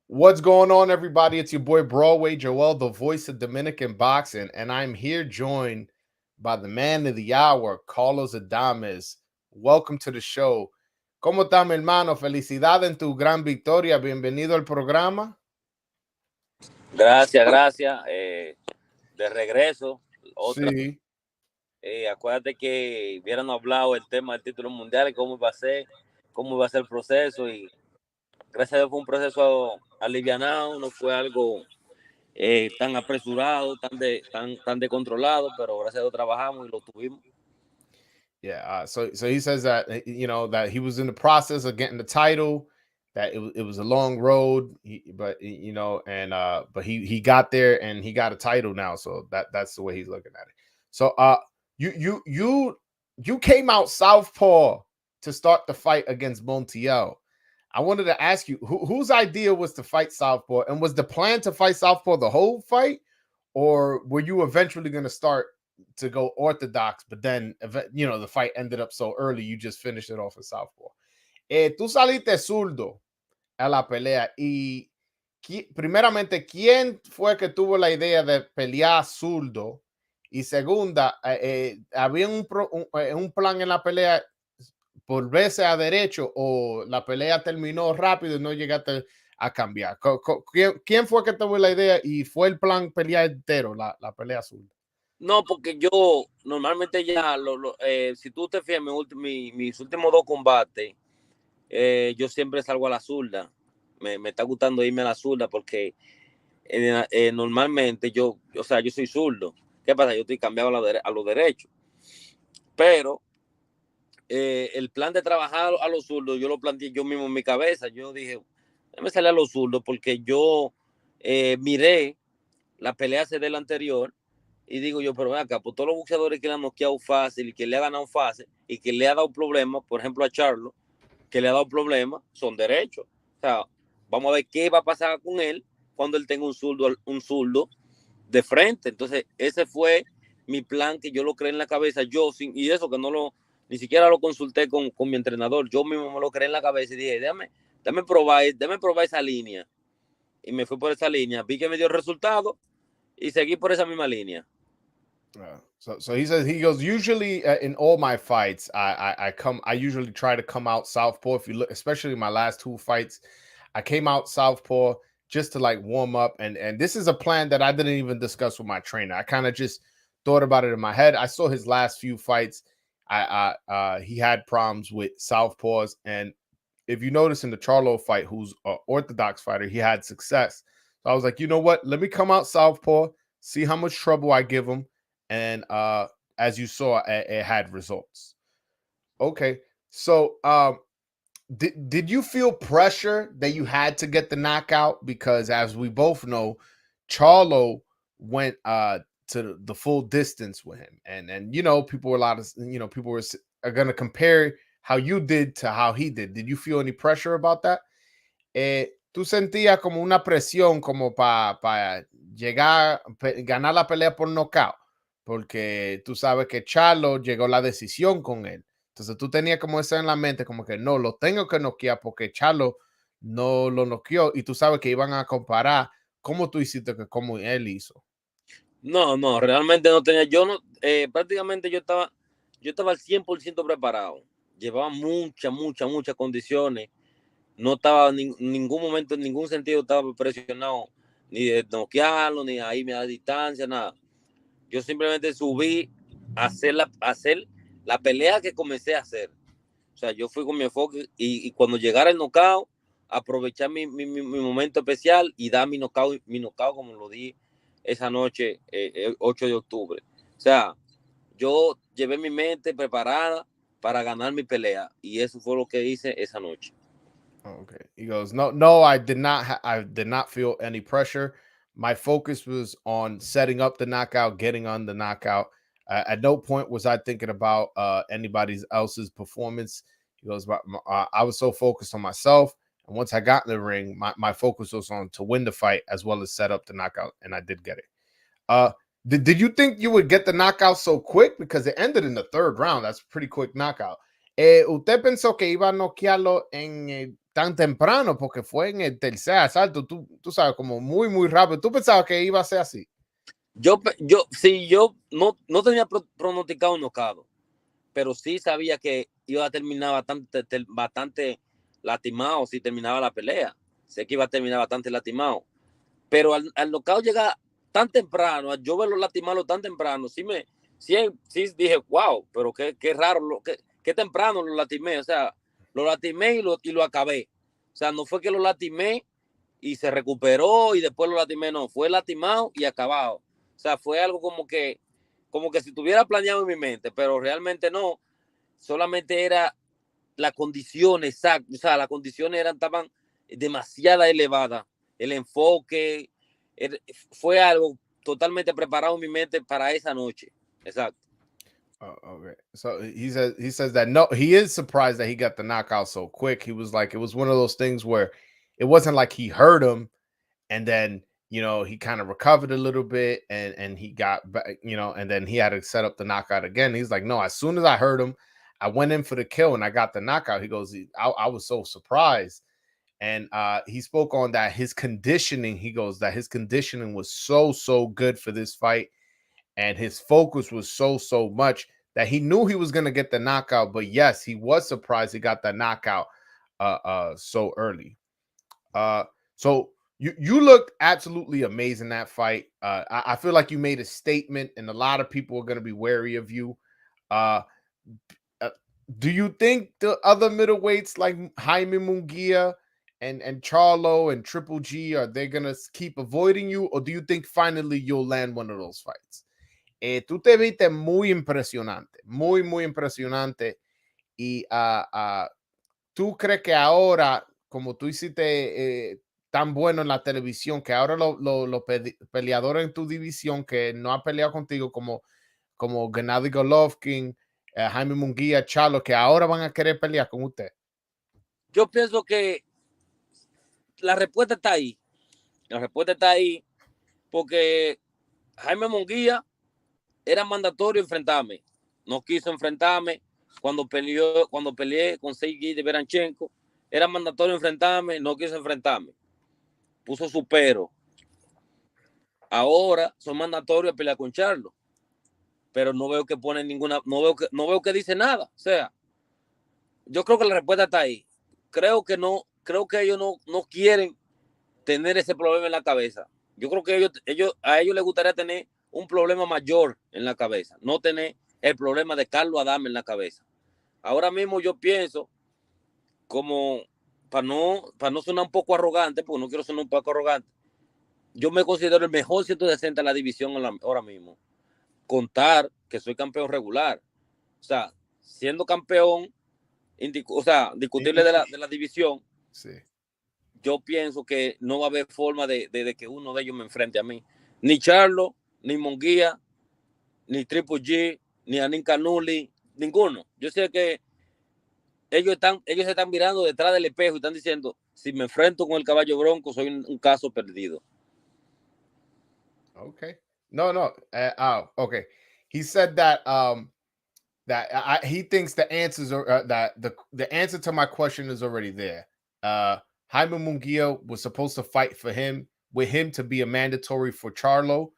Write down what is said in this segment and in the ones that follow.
What's going on, everybody? It's your boy Broadway Joel, the voice of Dominican boxing, and I'm here joined by the man of the hour, Carlos Adames. Welcome to the show. ¿Cómo está, mi hermano? Felicidad en tu gran victoria. Bienvenido al programa. Gracias, gracias. De regreso, otra. Sí. Acuérdate que hubiéramos hablado el tema del título mundial y cómo iba a ser el proceso. Y gracias a Dios fue un proceso alivianado, no fue algo tan apresurado, tan descontrolado, pero gracias a Dios trabajamos y lo tuvimos. Yeah. So he says that that he was in the process of getting the title. That it was a long road, but he got there and he got a title now. So that's the way he's looking at it. So you came out southpaw to start the fight against Montiel. I wanted to ask you whose idea was to fight southpaw, and was the plan to fight southpaw the whole fight, or were you eventually going to start to go orthodox, but then the fight ended up so early you just finished it off at southpaw? Tú saliste zurdo a la pelea y primeramente, ¿quién fue que tuvo la idea de pelear zurdo? Y segunda, ¿había un plan en la pelea volverse a derecho o la pelea terminó rápido y no llegaste a cambiar? ¿Quién fue que tuvo la idea y fue el plan pelear entero, la pelea zurda? No, porque yo normalmente ya, si tú te fijas, mis últimos dos combates, yo siempre salgo a la zurda. Me está gustando irme a la zurda porque normalmente yo soy zurdo. ¿Qué pasa? Yo estoy cambiado a los derechos. Pero el plan de trabajar a los zurdos, yo lo planteé yo mismo en mi cabeza. Yo dije, déjame salir a los zurdos porque yo miré la pelea del anterior y digo yo, pero ven acá, pues todos los boxeadores que le han noqueado fácil y que le ha ganado fácil y que le ha dado problemas, por ejemplo a Charlo, que le ha dado problemas, son derechos. O sea, vamos a ver qué va a pasar con él cuando él tenga un zurdo de frente. Entonces, ese fue mi plan, que yo lo creé en la cabeza, y eso que ni siquiera lo consulté con mi entrenador, yo mismo me lo creé en la cabeza y dije, déjame probar esa línea. Y me fui por esa línea, vi que me dio resultado y seguí por esa misma línea. So he says, he goes, usually in all my fights, I usually try to come out southpaw. If you look, especially my last two fights, I came out southpaw just to like warm up. And this is a plan that I didn't even discuss with my trainer. I kind of just thought about it in my head. I saw his last few fights. He had problems with southpaws. And if you notice in the Charlo fight, who's an orthodox fighter, he had success. So I was like, you know what? Let me come out southpaw, see how much trouble I give him. And as you saw, it had results. Okay. So did you feel pressure that you had to get the knockout? Because as we both know, Charlo went to the full distance with him. And people were are going to compare how you did to how he did. Did you feel any pressure about that? ¿Tú sentías como una presión como para llegar, ganar la pelea por knockout? Porque tú sabes que Charlo llegó a la decisión con él. Entonces tú tenías como eso en la mente, como que no, lo tengo que noquear porque Charlo no lo noqueó, y tú sabes que iban a comparar cómo tú hiciste que como él hizo. No, realmente no tenía, prácticamente yo estaba al 100% preparado. Llevaba muchas condiciones. No estaba en ningún momento, en ningún sentido estaba presionado, ni de noquearlo, ni a irme a distancia, nada. Yo simplemente subí a hacer la pelea que comencé a hacer. O sea, yo fui con mi enfoque y cuando llegara el knockout, aprovechar mi momento especial y dar mi knockout como lo di esa noche, 8 de octubre. O sea, yo llevé mi mente preparada para ganar mi pelea y eso fue lo que hice esa noche. Okay. He goes, no, I did not feel any pressure. My focus was on setting up the knockout, getting on the knockout. At no point was I thinking about anybody else's performance. He goes, I was so focused on myself. And once I got in the ring, my focus was on to win the fight as well as set up the knockout. And I did get it. Did you think you would get the knockout so quick? Because it ended in the third round. That's a pretty quick knockout. ¿Usted pensó que iba a noquearlo tan temprano? Porque fue en el tercer asalto, tú sabes, como muy, muy rápido. ¿Tú pensabas que iba a ser así? Yo no tenía pronosticado un knockout, pero sí sabía que iba a terminar bastante lastimado si terminaba la pelea. Sé que iba a terminar bastante lastimado. Pero al knockout llegar tan temprano, yo verlo lastimarlo tan temprano, sí dije, wow, pero qué raro, qué temprano lo lastimé. O sea, lo lastimé y lo acabé. O sea, no fue que lo lastimé y se recuperó y después lo lastimé, no, fue lastimado y acabado. O sea, fue algo como que si tuviera planeado en mi mente, pero realmente no, solamente era la condición exacta, o sea, las condiciones estaban demasiado elevadas, el enfoque, fue algo totalmente preparado en mi mente para esa noche, exacto. Oh, okay. So he says that no, he is surprised that he got the knockout so quick. He was like, it was one of those things where it wasn't like he hurt him and then he kind of recovered a little bit and he got back, and then he had to set up the knockout again. He's like, no, as soon as I heard him, I went in for the kill and I got the knockout. He goes, I was so surprised. And he spoke on that his conditioning. He goes that his conditioning was so good for this fight, and his focus was so much that he knew he was gonna get the knockout. But yes, he was surprised he got the knockout so early. Uh, so you looked absolutely amazing that fight. I feel like you made a statement, and a lot of people are going to be wary of you. Uh, uh, do you think the other middleweights like Jaime Munguia and Charlo and Triple G are they going to keep avoiding you, or do you think finally you'll land one of those fights? Tú te viste muy impresionante, muy impresionante. Y ¿tú crees que ahora, como tú hiciste tan bueno en la televisión, que ahora los peleadores en tu división que no han peleado contigo, como Gennady Golovkin, Jaime Munguia, Charlo, que ahora van a querer pelear con usted? Yo pienso que la respuesta está ahí. La respuesta está ahí porque Jaime Munguía era mandatorio enfrentarme. No quiso enfrentarme cuando peleé con Sergey de Beranchenko. Era mandatorio enfrentarme, no quiso enfrentarme. Puso su pero. Ahora son mandatorios pelear con Charlo. Pero no veo que pone ninguna, no veo que dice nada. O sea, yo creo que la respuesta está ahí. Creo que ellos no quieren tener ese problema en la cabeza. Yo creo que a ellos les gustaría tener un problema mayor en la cabeza, no tener el problema de Carlos Adame en la cabeza. Ahora mismo yo pienso, como para no sonar un poco arrogante, porque no quiero sonar un poco arrogante, yo me considero el mejor 160 en la división ahora mismo. Contar que soy campeón regular. O sea, siendo campeón, o sea, discutible de la división, Sí. yo pienso que no va a haber forma de que uno de ellos me enfrente a mí. Ni Charlo, ni Munguía, ni Triple G, ni Anin Canuli, ninguno. Yo sé que ellos se están mirando detrás del espejo y están diciendo, si me enfrento con el caballo bronco, soy un caso perdido. Okay. No. Okay. He said that he thinks the answers are that the answer to my question is already there. Jaime Munguia was supposed to fight with him to be a mandatory for Charlo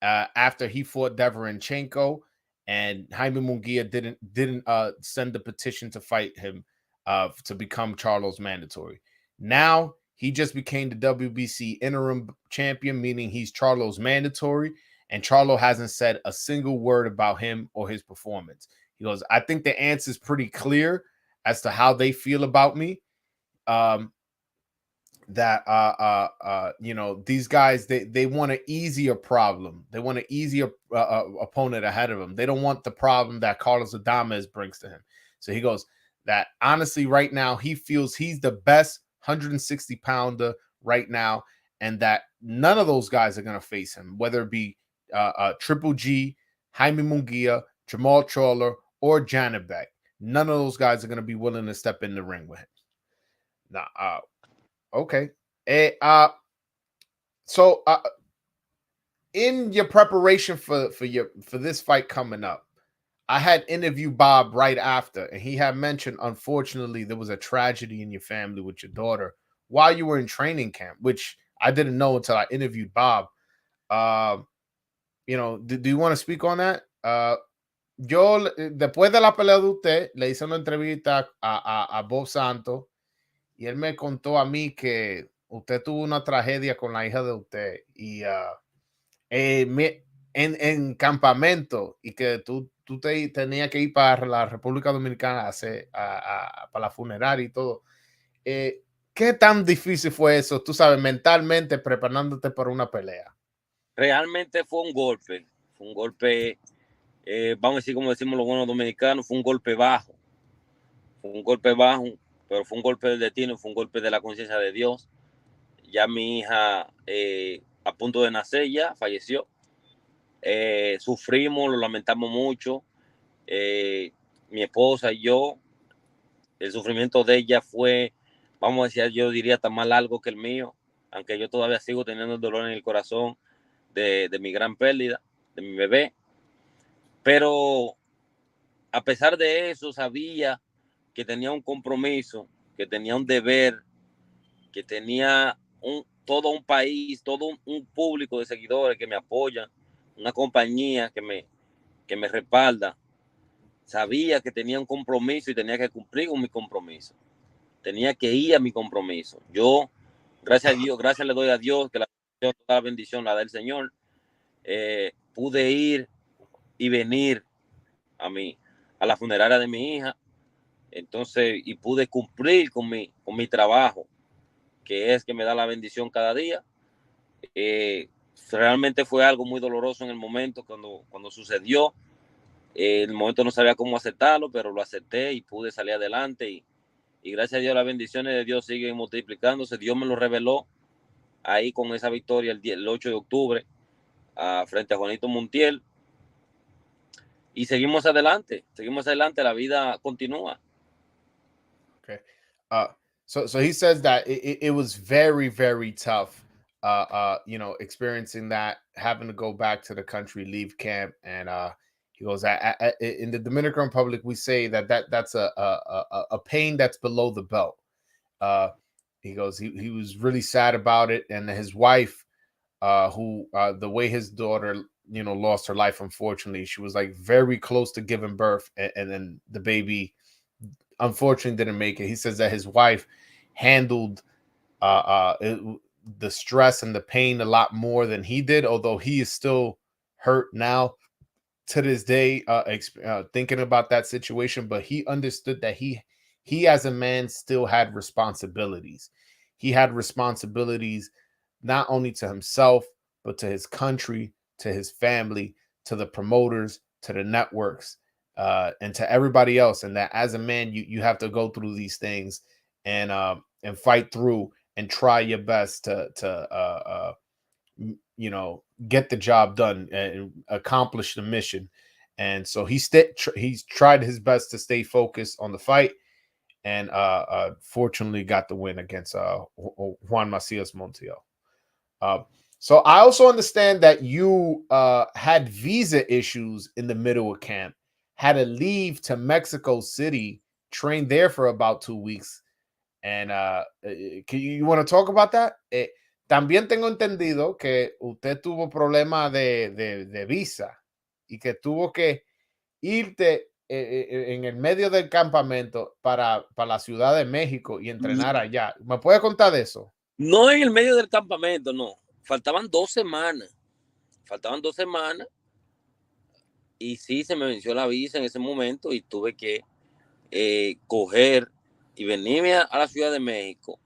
after he fought Deverenchenko, and Jaime Munguia didn't send the petition to fight him to become Charlo's mandatory. Now he just became the WBC interim champion, meaning he's Charlo's mandatory, and Charlo hasn't said a single word about him or his performance. He goes, I think the answer is pretty clear as to how they feel about me. These guys, they want an easier problem. They want an easier opponent ahead of them. They don't want the problem that Carlos Adames brings to him. So he goes that honestly, right now, he feels he's the best 160 pounder right now, and that none of those guys are going to face him, whether it be Triple G, Jaime Munguia, Jamal Charlo, or Janibek. None of those guys are going to be willing to step in the ring with him. Now, okay. So in your preparation for this fight coming up, I had interviewed Bob right after, and he had mentioned, unfortunately, there was a tragedy in your family with your daughter while you were in training camp, which I didn't know until I interviewed Bob. Uh, do you want to speak on that? Después de la pelea de usted, le hice una entrevista a Bob Santos y él me contó a mí que usted tuvo una tragedia con la hija de usted y en campamento y que tú tenías que ir para la República Dominicana para la funeraria y todo. ¿Qué tan difícil fue eso? Tú sabes, mentalmente preparándote para una pelea. Realmente fue un golpe, vamos a decir como decimos los buenos dominicanos, fue un golpe bajo, pero fue un golpe del destino, fue un golpe de la conciencia de Dios. Ya mi hija a punto de nacer ya falleció. Sufrimos, lo lamentamos mucho. Mi esposa y yo, el sufrimiento de ella fue, vamos a decir, yo diría hasta más largo que el mío, aunque yo todavía sigo teniendo el dolor en el corazón de mi gran pérdida, de mi bebé. Pero a pesar de eso, sabía que tenía un compromiso, que tenía un deber, que tenía todo un país, todo un público de seguidores que me apoyan, una compañía que me respalda. Sabía que tenía un compromiso y tenía que cumplir con mi compromiso. Tenía que ir a mi compromiso. Yo, gracias a Dios, gracias le doy a Dios, que toda la bendición la da el Señor. Pude ir y venir a la funeraria de mi hija. Entonces, y pude cumplir con mi trabajo, que es que me da la bendición cada día. Realmente fue algo muy doloroso en el momento cuando sucedió. En el momento no sabía cómo aceptarlo, pero lo acepté y pude salir adelante. Y gracias a Dios, las bendiciones de Dios siguen multiplicándose. Dios me lo reveló ahí con esa victoria el 8 de octubre frente a Juanito Montiel. Y seguimos adelante, la vida continúa. Okay. So he says that it was very, very tough, experiencing that, having to go back to the country, leave camp. And he goes, in the Dominican Republic, we say that's a pain that's below the belt. He goes, he was really sad about it. And his wife, the way his daughter, lost her life, unfortunately, she was like very close to giving birth. And then the baby, unfortunately, didn't make it. He says that his wife handled the stress and the pain a lot more than he did, although he is still hurt now to this day, thinking about that situation. But he understood that he as a man still had responsibilities. He had responsibilities not only to himself, but to his country, to his family, to the promoters, to the networks, and to everybody else. And that as a man, you have to go through these things and fight through and try your best to get the job done and accomplish the mission. And so he's tried his best to stay focused on the fight, and fortunately got the win against Juan Macias Montiel. So I also understand that you had visa issues in the middle of camp, had to leave to Mexico City, trained there for about 2 weeks. And you want to talk about that? También tengo entendido que usted tuvo problemas de visa y que tuvo que irte en el medio del campamento para la Ciudad de México y entrenar allá. ¿Me puede contar de eso? No en el medio del campamento, no. Faltaban 2 semanas. Y sí, se me venció la visa en ese momento y tuve que coger y venirme a la Ciudad de México.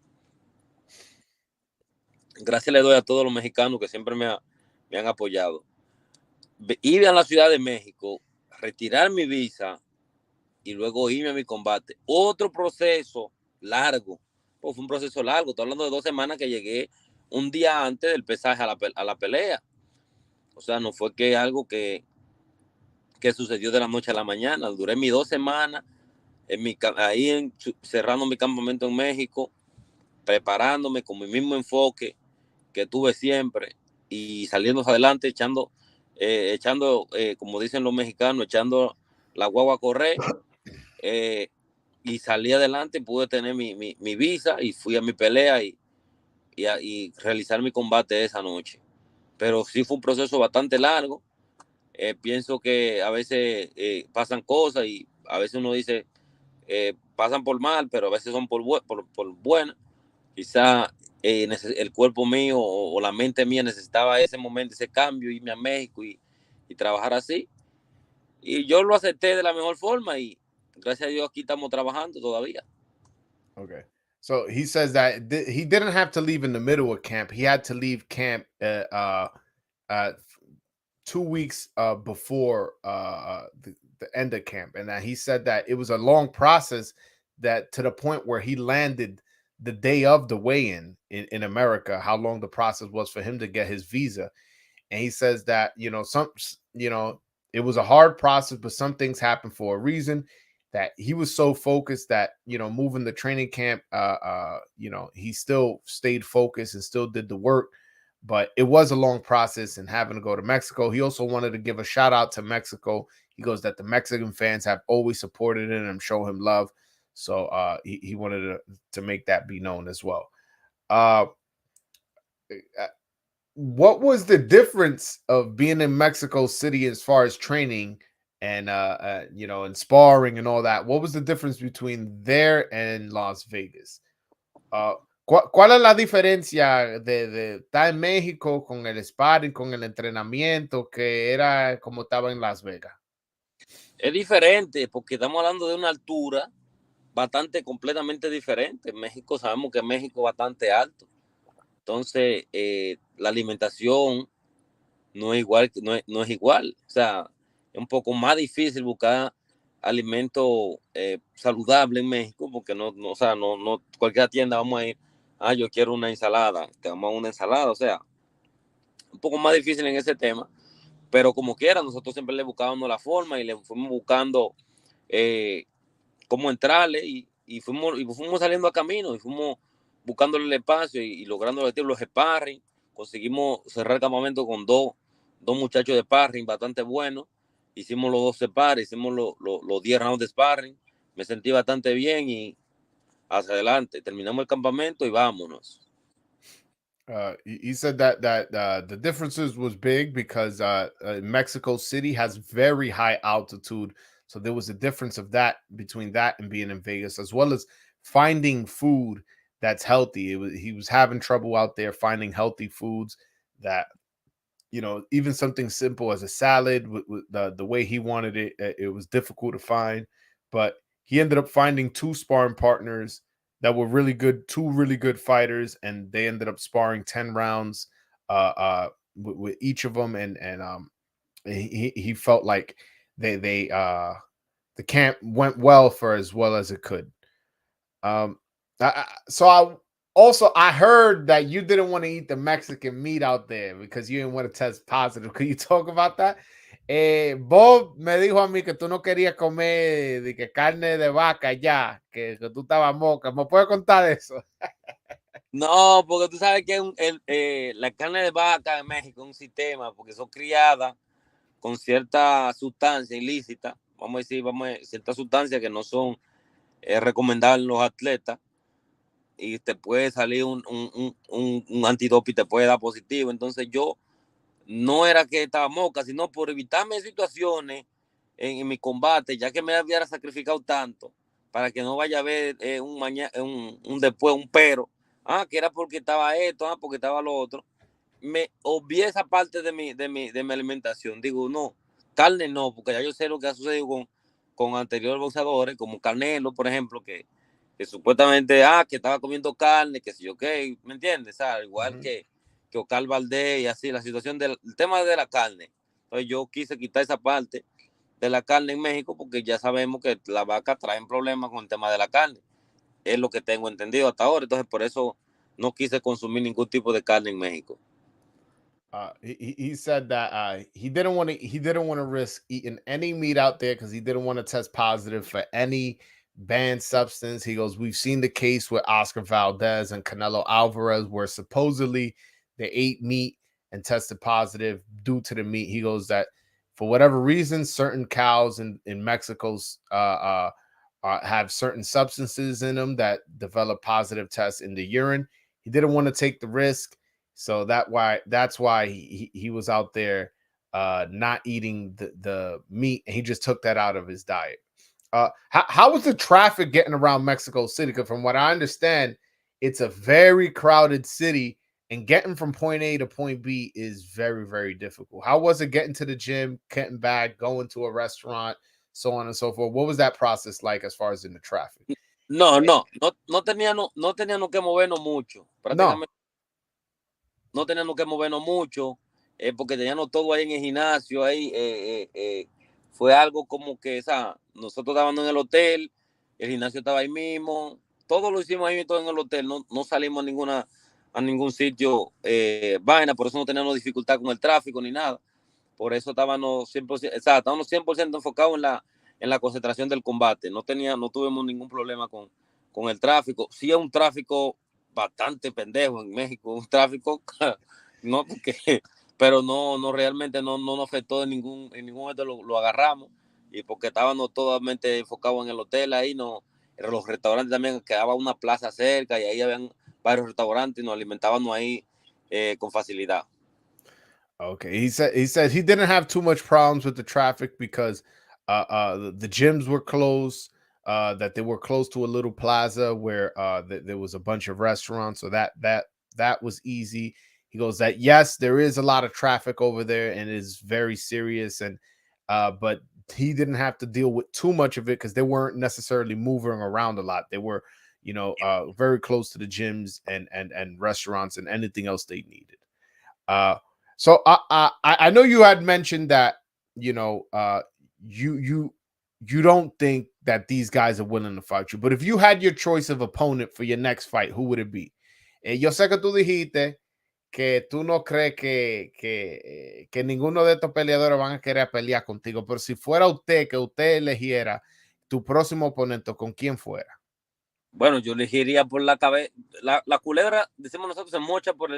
Gracias le doy a todos los mexicanos que siempre me han apoyado. Ir a la Ciudad de México, retirar mi visa y luego irme a mi combate. Otro proceso largo. Pues fue un proceso largo. Estoy hablando de 2 semanas que llegué un día antes del pesaje a la pelea. O sea, no fue que algo que sucedió de la noche a la mañana. Duré mis 2 semanas cerrando mi campamento en México, preparándome con mi mismo enfoque que tuve siempre y saliendo adelante, echando, como dicen los mexicanos, echando la guagua a correr y salí adelante y pude tener mi visa y fui a mi pelea y realizar mi combate esa noche. Pero sí fue un proceso bastante largo. Pienso que a veces pasan cosas y a veces uno dice, pasan por mal, pero a veces son por buena. Quizá el cuerpo mío o la mente mía necesitaba ese momento, ese cambio, irme a México y trabajar así. Y yo lo acepté de la mejor forma y gracias a Dios aquí estamos trabajando todavía. Okay. So he says that he didn't have to leave in the middle of camp. He had to leave camp uh 2 weeks before the end of camp, and that he said that it was a long process, that to the point where he landed the day of the weigh-in in America, how long the process was for him to get his visa. And he says that, it was a hard process, but some things happen for a reason. That he was so focused that, moving the training camp, he still stayed focused and still did the work, but it was a long process. And having to go to Mexico, he also wanted to give a shout out to Mexico. He goes that the Mexican fans have always supported him and show him love. So he wanted to make that be known as well. uh what was the difference of being in Mexico City as far as training and and sparring and all that? What was the difference between there and Las Vegas? ¿Cuál es la diferencia de estar en México con el sparring, con el entrenamiento, que era como estaba en Las Vegas? Es diferente porque estamos hablando de una altura bastante completamente diferente. En México sabemos que México es bastante alto. Entonces, la alimentación no es igual, no es igual. O sea, es un poco más difícil buscar alimento saludable en México porque o sea, no cualquier tienda vamos a ir, yo quiero una ensalada, te damos una ensalada, o sea, un poco más difícil en ese tema, pero como quiera, nosotros siempre le buscábamos la forma y le fuimos buscando eh, cómo entrarle y fuimos saliendo a camino y fuimos buscándole el espacio y logrando los sparring. Conseguimos cerrar el campamento con dos muchachos de sparring bastante buenos. Hicimos los 12 pares, hicimos los 10 rounds de sparring. Me sentí bastante bien y hacia adelante. Terminamos el campamento y vámonos. He said that the differences was big because Mexico City has very high altitude, so there was a difference of that between that and being in Vegas, as well as finding food that's healthy. He was having trouble out there finding healthy foods that, even something simple as a salad with the way he wanted it, it was difficult to find. But he ended up finding two sparring partners that were really good, two really good fighters, and they ended up sparring 10 rounds with each of them. And he felt like they the camp went well as it could. Um, so I heard that you didn't want to eat the Mexican meat out there because you didn't want to test positive. Could you talk about that? Bob me dijo a mí que tú no querías comer de que carne de vaca ya, que tú estabas moca. ¿Me puedes contar de eso? No, porque tú sabes que la carne de vaca en México es un sistema, porque son criadas con cierta sustancia ilícita, cierta sustancia que no son recomendables en los atletas, y te puede salir un antidope y te puede dar positivo. Entonces yo no era que estaba moca, sino por evitarme situaciones en mi combate, ya que me había sacrificado tanto, para que no vaya a haber un después, un pero, que era porque estaba esto, porque estaba lo otro. Me obvié esa parte de mi alimentación. Digo, no, carne no, porque ya yo sé lo que ha sucedido con anteriores boxeadores, como Canelo, por ejemplo, que supuestamente, que estaba comiendo carne, que si yo qué, ¿me entiendes? Igual que Oscar Valdés y así, la situación del el tema de la carne. Entonces yo quise quitar esa parte de la carne en México porque ya sabemos que la vaca trae problemas con el tema de la carne. Es lo que tengo entendido hasta ahora. Entonces por eso no quise consumir ningún tipo de carne en México. He said that he didn't want to risk eating any meat out there because he didn't want to test positive for any banned substance. He goes, we've seen the case with Oscar Valdez and Canelo Alvarez where supposedly they ate meat and tested positive due to the meat. He goes that for whatever reason, certain cows in Mexico's have certain substances in them that develop positive tests in the urine. He didn't want to take the risk, so that's why he was out there not eating the meat, and he just took that out of his diet. How was the traffic getting around Mexico City? Because from what I understand, it's a very crowded city, and getting from point A to point B is very, very difficult. How was it getting to the gym, getting back, going to a restaurant, so on and so forth? What was that process like as far as in the traffic? No teníamos que movernos mucho, No. prácticamente no teníamos que movernos mucho, porque teníamos todo ahí en el gimnasio, ahí fue algo como que, o sea, nosotros estábamos en el hotel, el gimnasio estaba ahí mismo, todo lo hicimos ahí mismo en el hotel, no salimos a ningún sitio vaina, por eso no teníamos dificultad con el tráfico ni nada, por eso estábamos 100%, o sea, estábamos 100% enfocados en la concentración del combate, no tuvimos ningún problema con el tráfico. Sí es un tráfico bastante pendejo en México, un tráfico, no porque, pero no realmente no nos afectó en ningún momento, lo agarramos, y porque estábamos totalmente enfocados en el hotel ahí, no, los restaurantes también, quedaba una plaza cerca y ahí habían varios restaurantes y nos alimentábamos ahí con facilidad. Okay, he said he didn't have too much problems with the traffic because the gyms were closed. That they were close to a little plaza where there was a bunch of restaurants, so that was easy. He goes that yes, there is a lot of traffic over there and it is very serious, and but he didn't have to deal with too much of it because they weren't necessarily moving around a lot. They were, very close to the gyms and restaurants and anything else they needed. Uh, so I know you had mentioned that you you don't think that these guys are willing to fight you, but if you had your choice of opponent for your next fight, who would it be? Yo sé que tú dijiste que tú no crees que ninguno de estos peleadores van a querer pelear contigo, pero si fuera usted, que usted eligiera tu próximo oponente, ¿con quién fuera? Bueno, yo elegiría por la cabeza, la culebra, decimos nosotros, se mocha por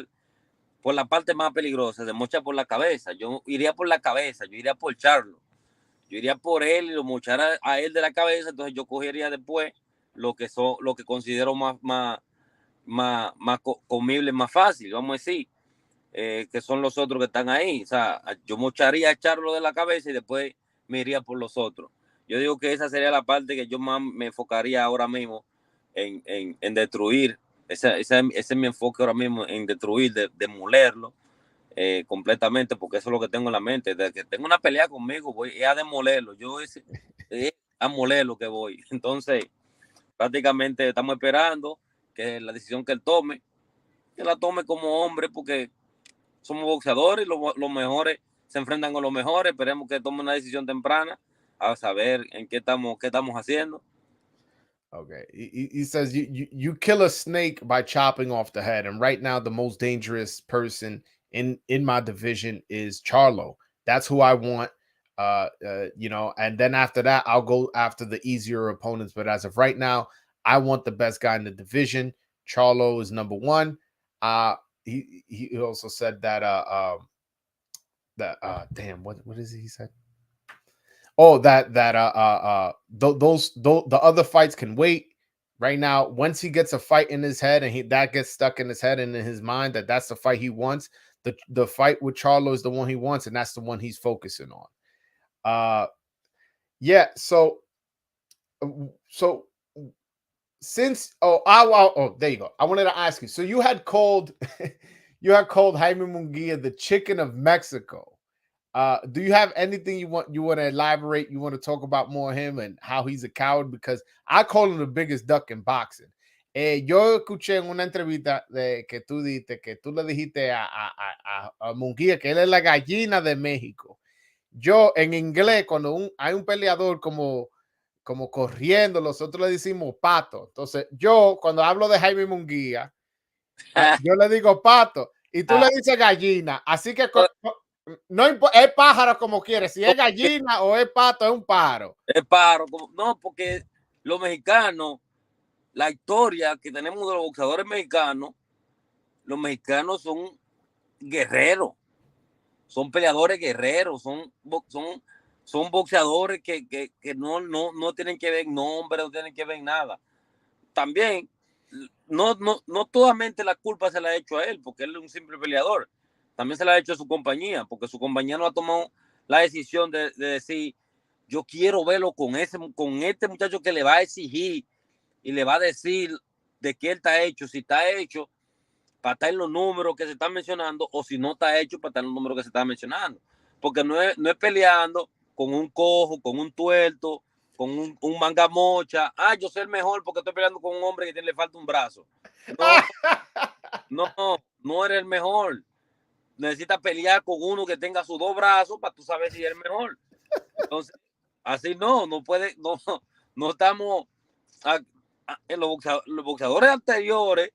la parte más peligrosa, se mocha por la cabeza. Yo iría por la cabeza, yo iría por Charlo. Yo iría por él y lo mochara a él de la cabeza, entonces yo cogería después lo que considero más comible, más fácil, vamos a decir, que son los otros que están ahí. O sea, yo mocharía a Charlo de la cabeza y después me iría por los otros. Yo digo que esa sería la parte que yo más me enfocaría ahora mismo en destruir. Ese es mi enfoque ahora mismo, en destruir, demolerlo completamente, porque eso es lo que tengo en la mente. De que tengo una pelea conmigo, voy a demolerlo. Es a molerlo que voy. Entonces, prácticamente estamos esperando que la decisión que él tome, que la tome como hombre, porque somos boxeadores y los mejores se enfrentan con los mejores. Esperemos que tome una decisión temprana a saber en qué estamos haciendo. Okay. He says you kill a snake by chopping off the head, and right now the most dangerous person in my division is Charlo. That's who I want. And then after that, I'll go after the easier opponents. But as of right now, I want the best guy in the division. Charlo is number one. He also said that damn, what is it he said? Oh, the other fights can wait. Right now, once he gets a fight in his head and that gets stuck in his head and in his mind that's the fight he wants, the fight with Charlo is the one he wants, and that's the one he's focusing on. Yeah. So since there you go. I wanted to ask you. So you had called Jaime Munguia the chicken of Mexico. Do you have anything you want to elaborate? You want to talk about more of him and how he's a coward? Because I call him the biggest duck in boxing. Yo escuché en una entrevista que tú le dijiste a Munguia que él es la gallina de México. Yo en inglés, cuando hay un peleador como corriendo, nosotros le decimos pato. Entonces yo cuando hablo de Jaime Munguia, yo le digo pato y tú le dices gallina. Así que no es pájaro como quiere, si es gallina o es pato, es un pájaro. Es pájaro, no, porque los mexicanos, la historia que tenemos de los boxeadores mexicanos, los mexicanos son guerreros, son peleadores guerreros, son boxeadores que no tienen que ver nombre, no tienen que ver nada. También, no totalmente la culpa se la ha hecho a él, porque él es un simple peleador. También se la ha hecho a su compañía, porque su compañía no ha tomado la decisión de decir, yo quiero verlo con este muchacho que le va a exigir y le va a decir de qué él está hecho, si está hecho para estar en los números que se están mencionando o si no está hecho para estar en los números que se están mencionando. Porque no es peleando con un cojo, con un tuerto, con un manga mocha. Ah, yo soy el mejor porque estoy peleando con un hombre que le falta un brazo. No, no eres el mejor. Necesitas pelear con uno que tenga sus dos brazos para tú saber si es el mejor. Entonces, así no puede, no estamos en los boxeadores anteriores,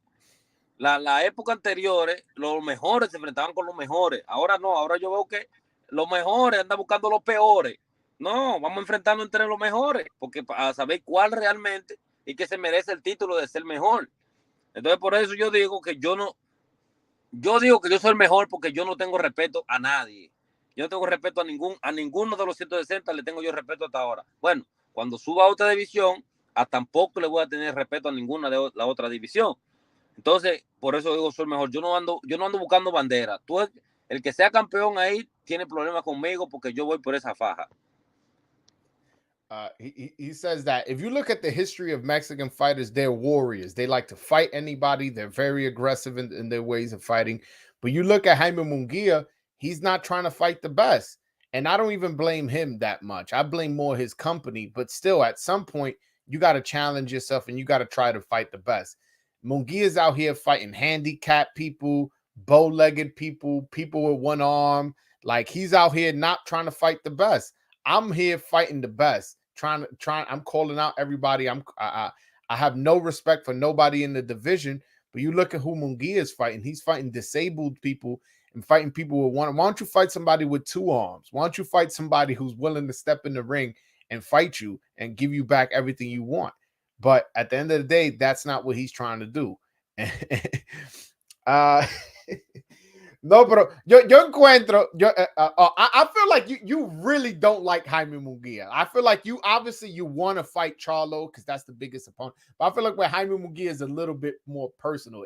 la época anteriores, los mejores se enfrentaban con los mejores. Ahora no, ahora yo veo que los mejores andan buscando los peores. No, vamos a enfrentarnos entre los mejores, porque para saber cuál realmente y que se merece el título de ser mejor. Entonces, por eso yo digo que yo digo que yo soy el mejor porque yo no tengo respeto a nadie. Yo no tengo respeto a ninguno de los 160, le tengo yo respeto hasta ahora. Bueno, cuando suba a otra división, a tampoco le voy a tener respeto a ninguna de la otra división. Entonces, por eso digo, soy el mejor. Yo no ando buscando bandera. Tú, el que sea campeón ahí, tiene problemas conmigo porque yo voy por esa faja. He says that if you look at the history of Mexican fighters, they're warriors. They like to fight anybody. They're very aggressive in their ways of fighting. But you look at Jaime Munguia, he's not trying to fight the best. And I don't even blame him that much. I blame more his company. But still, at some point, you got to challenge yourself and you got to try to fight the best. Munguia's out here fighting handicapped people, bow-legged people, people with one arm. Like he's out here not trying to fight the best. I'm here fighting the best. I'm calling out everybody. I have no respect for nobody in the division. But you look at who Munguia is fighting. He's fighting disabled people and fighting people with one. Why don't you fight somebody with two arms? Why don't you fight somebody who's willing to step in the ring and fight you and give you back everything you want? But at the end of the day, that's not what he's trying to do. uh No, pero yo encuentro, I feel like you really don't like Jaime Munguia. I feel like you obviously you want to fight Charlo because that's the biggest opponent. But I feel like with Jaime Munguia is a little bit more personal.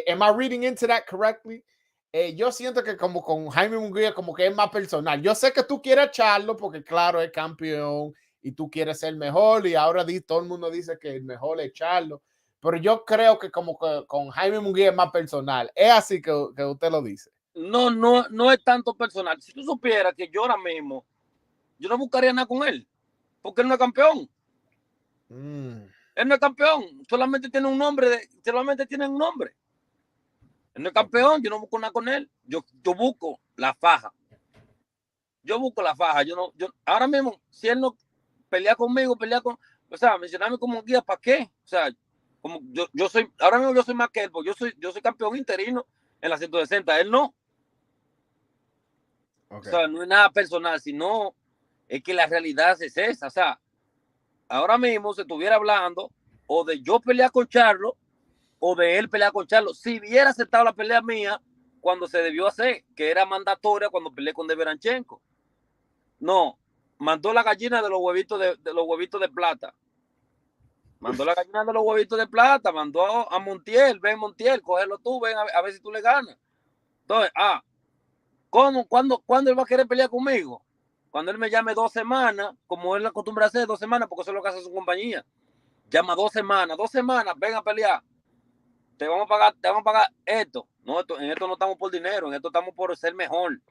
Am I reading into that correctly? Yo siento que como con Jaime Munguia como que es más personal. Yo sé que tú quieres Charlo porque claro es campeón y tú quieres ser mejor y ahora todo el mundo dice que el mejor es Charlo. Pero yo creo que como que con Jaime Munguia es más personal. Es así que usted lo dice. No es tanto personal. Si tú supieras que yo ahora mismo, yo no buscaría nada con él, porque él no es campeón. Él no es campeón, solamente tiene un nombre. Él no es campeón, yo no busco nada con él. Yo busco la faja. Ahora mismo, si él no pelea conmigo, o sea, mencionarme como guía, ¿para qué? O sea, como ahora mismo yo soy más que él, porque yo soy campeón interino en la 160, él no. Okay. O sea, no es nada personal, sino es que la realidad es esa. O sea, ahora mismo se estuviera hablando o de yo pelear con Charlo o de él pelear con Charlo. Si hubiera aceptado la pelea mía cuando se debió hacer, que era mandatoria cuando peleé con Deveranchenko. No, mandó la gallina de los huevitos de plata. Mandó la gallina de los huevitos de plata, mandó a Montiel, ven Montiel, cógelo tú, ven a ver si tú le ganas. Entonces, ¿Cuándo él va a querer pelear conmigo? Cuando él me llame 2 semanas, como él acostumbra a hacer 2 semanas, porque eso es lo que hace su compañía. Llama 2 semanas, ven a pelear. Te vamos a pagar esto. No, en esto no estamos por dinero, en esto estamos por ser mejor.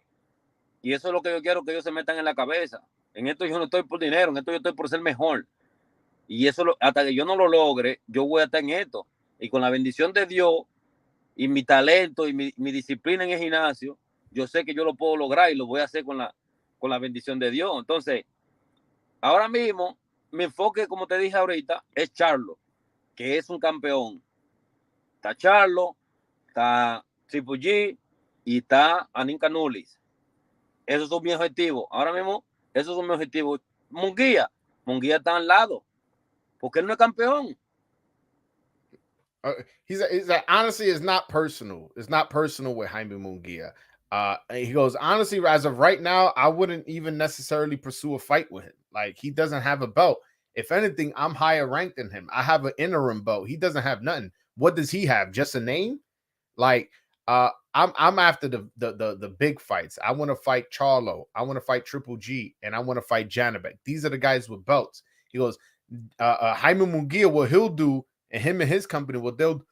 Y eso es lo que yo quiero que ellos se metan en la cabeza. En esto yo no estoy por dinero, en esto yo estoy por ser mejor. Y eso, hasta que yo no lo logre, yo voy a estar en esto. Y con la bendición de Dios y mi talento y mi disciplina en el gimnasio, yo sé que yo lo puedo lograr y lo voy a hacer con la bendición de Dios. Entonces, ahora mismo, mi enfoque, como te dije ahorita, es Charlo, que es un campeón. Está Charlo, está Triple G y está Anin Canulis. Esos son mis objetivos. Ahora mismo, esos son mis objetivos. Munguia está al lado, porque él no es campeón. He's like, honestly, it's not personal. It's not personal with Jaime Munguia. He goes, honestly, as of right now, I wouldn't even necessarily pursue a fight with him. Like, he doesn't have a belt. If anything, I'm higher ranked than him. I have an interim belt. He doesn't have nothing. What does he have? Just a name? Like, I'm after the big fights. I want to fight Charlo. I want to fight Triple G, and I want to fight Janabek. These are the guys with belts. He goes, Jaime Munguia, what he'll do, and him and his company, what they'll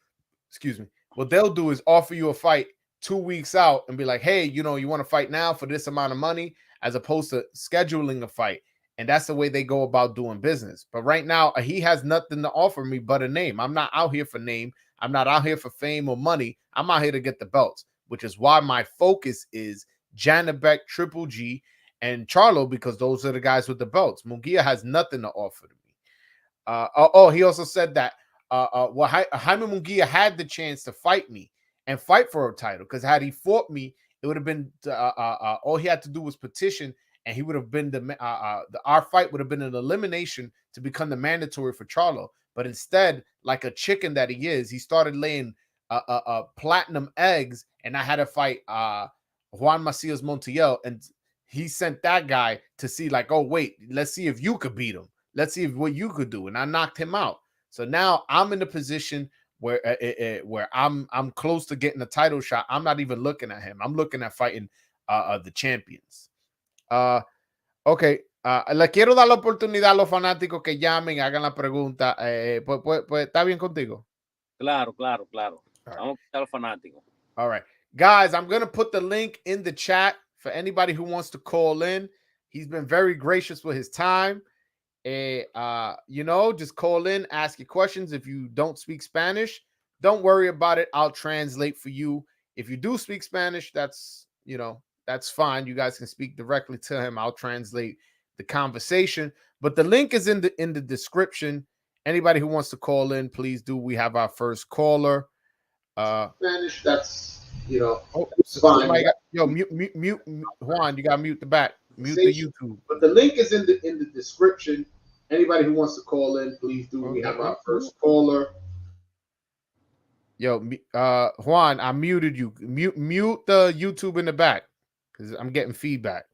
do is offer you a fight 2 weeks out and be like, hey, you want to fight now for this amount of money, as opposed to scheduling a fight. And that's the way they go about doing business. But right now, he has nothing to offer me but a name. I'm not out here for name. I'm not out here for fame or money. I'm out here to get the belts, which is why my focus is Janabek, Triple G, and Charlo, because those are the guys with the belts. Munguia has nothing to offer to me. He also said that Jaime Munguia had the chance to fight me and fight for a title, because had he fought me, it would have been all he had to do was petition, and he would have been our fight would have been an elimination to become the mandatory for Charlo. But instead, like a chicken that he is, he started laying platinum eggs, and I had to fight Juan Macias Montiel, and he sent that guy to see, like, oh wait, let's see if you could beat him. Let's see what you could do, and I knocked him out. So now I'm in a position where I'm close to getting a title shot. I'm not even looking at him. I'm looking at fighting the champions. Okay. Le quiero dar la oportunidad a los fanáticos que llamen, hagan la pregunta. Pues, ¿está bien contigo? Claro. Right. Vamos a los fanáticos. All right. Guys, I'm going to put the link in the chat for anybody who wants to call in. He's been very gracious with his time. Just call in, ask your questions. If you don't speak Spanish, don't worry about it. I'll translate for you. If you do speak Spanish, that's fine. You guys can speak directly to him. I'll translate the conversation. But the link is in the description. Anybody who wants to call in, please do. We have our first caller. Spanish, that's fine. Mute Juan, you gotta mute the back. Mute the YouTube. But the link is in the description. Anybody who wants to call in, please do. We have our first caller. Juan, I muted you. Mute the YouTube in the back, because I'm getting feedback.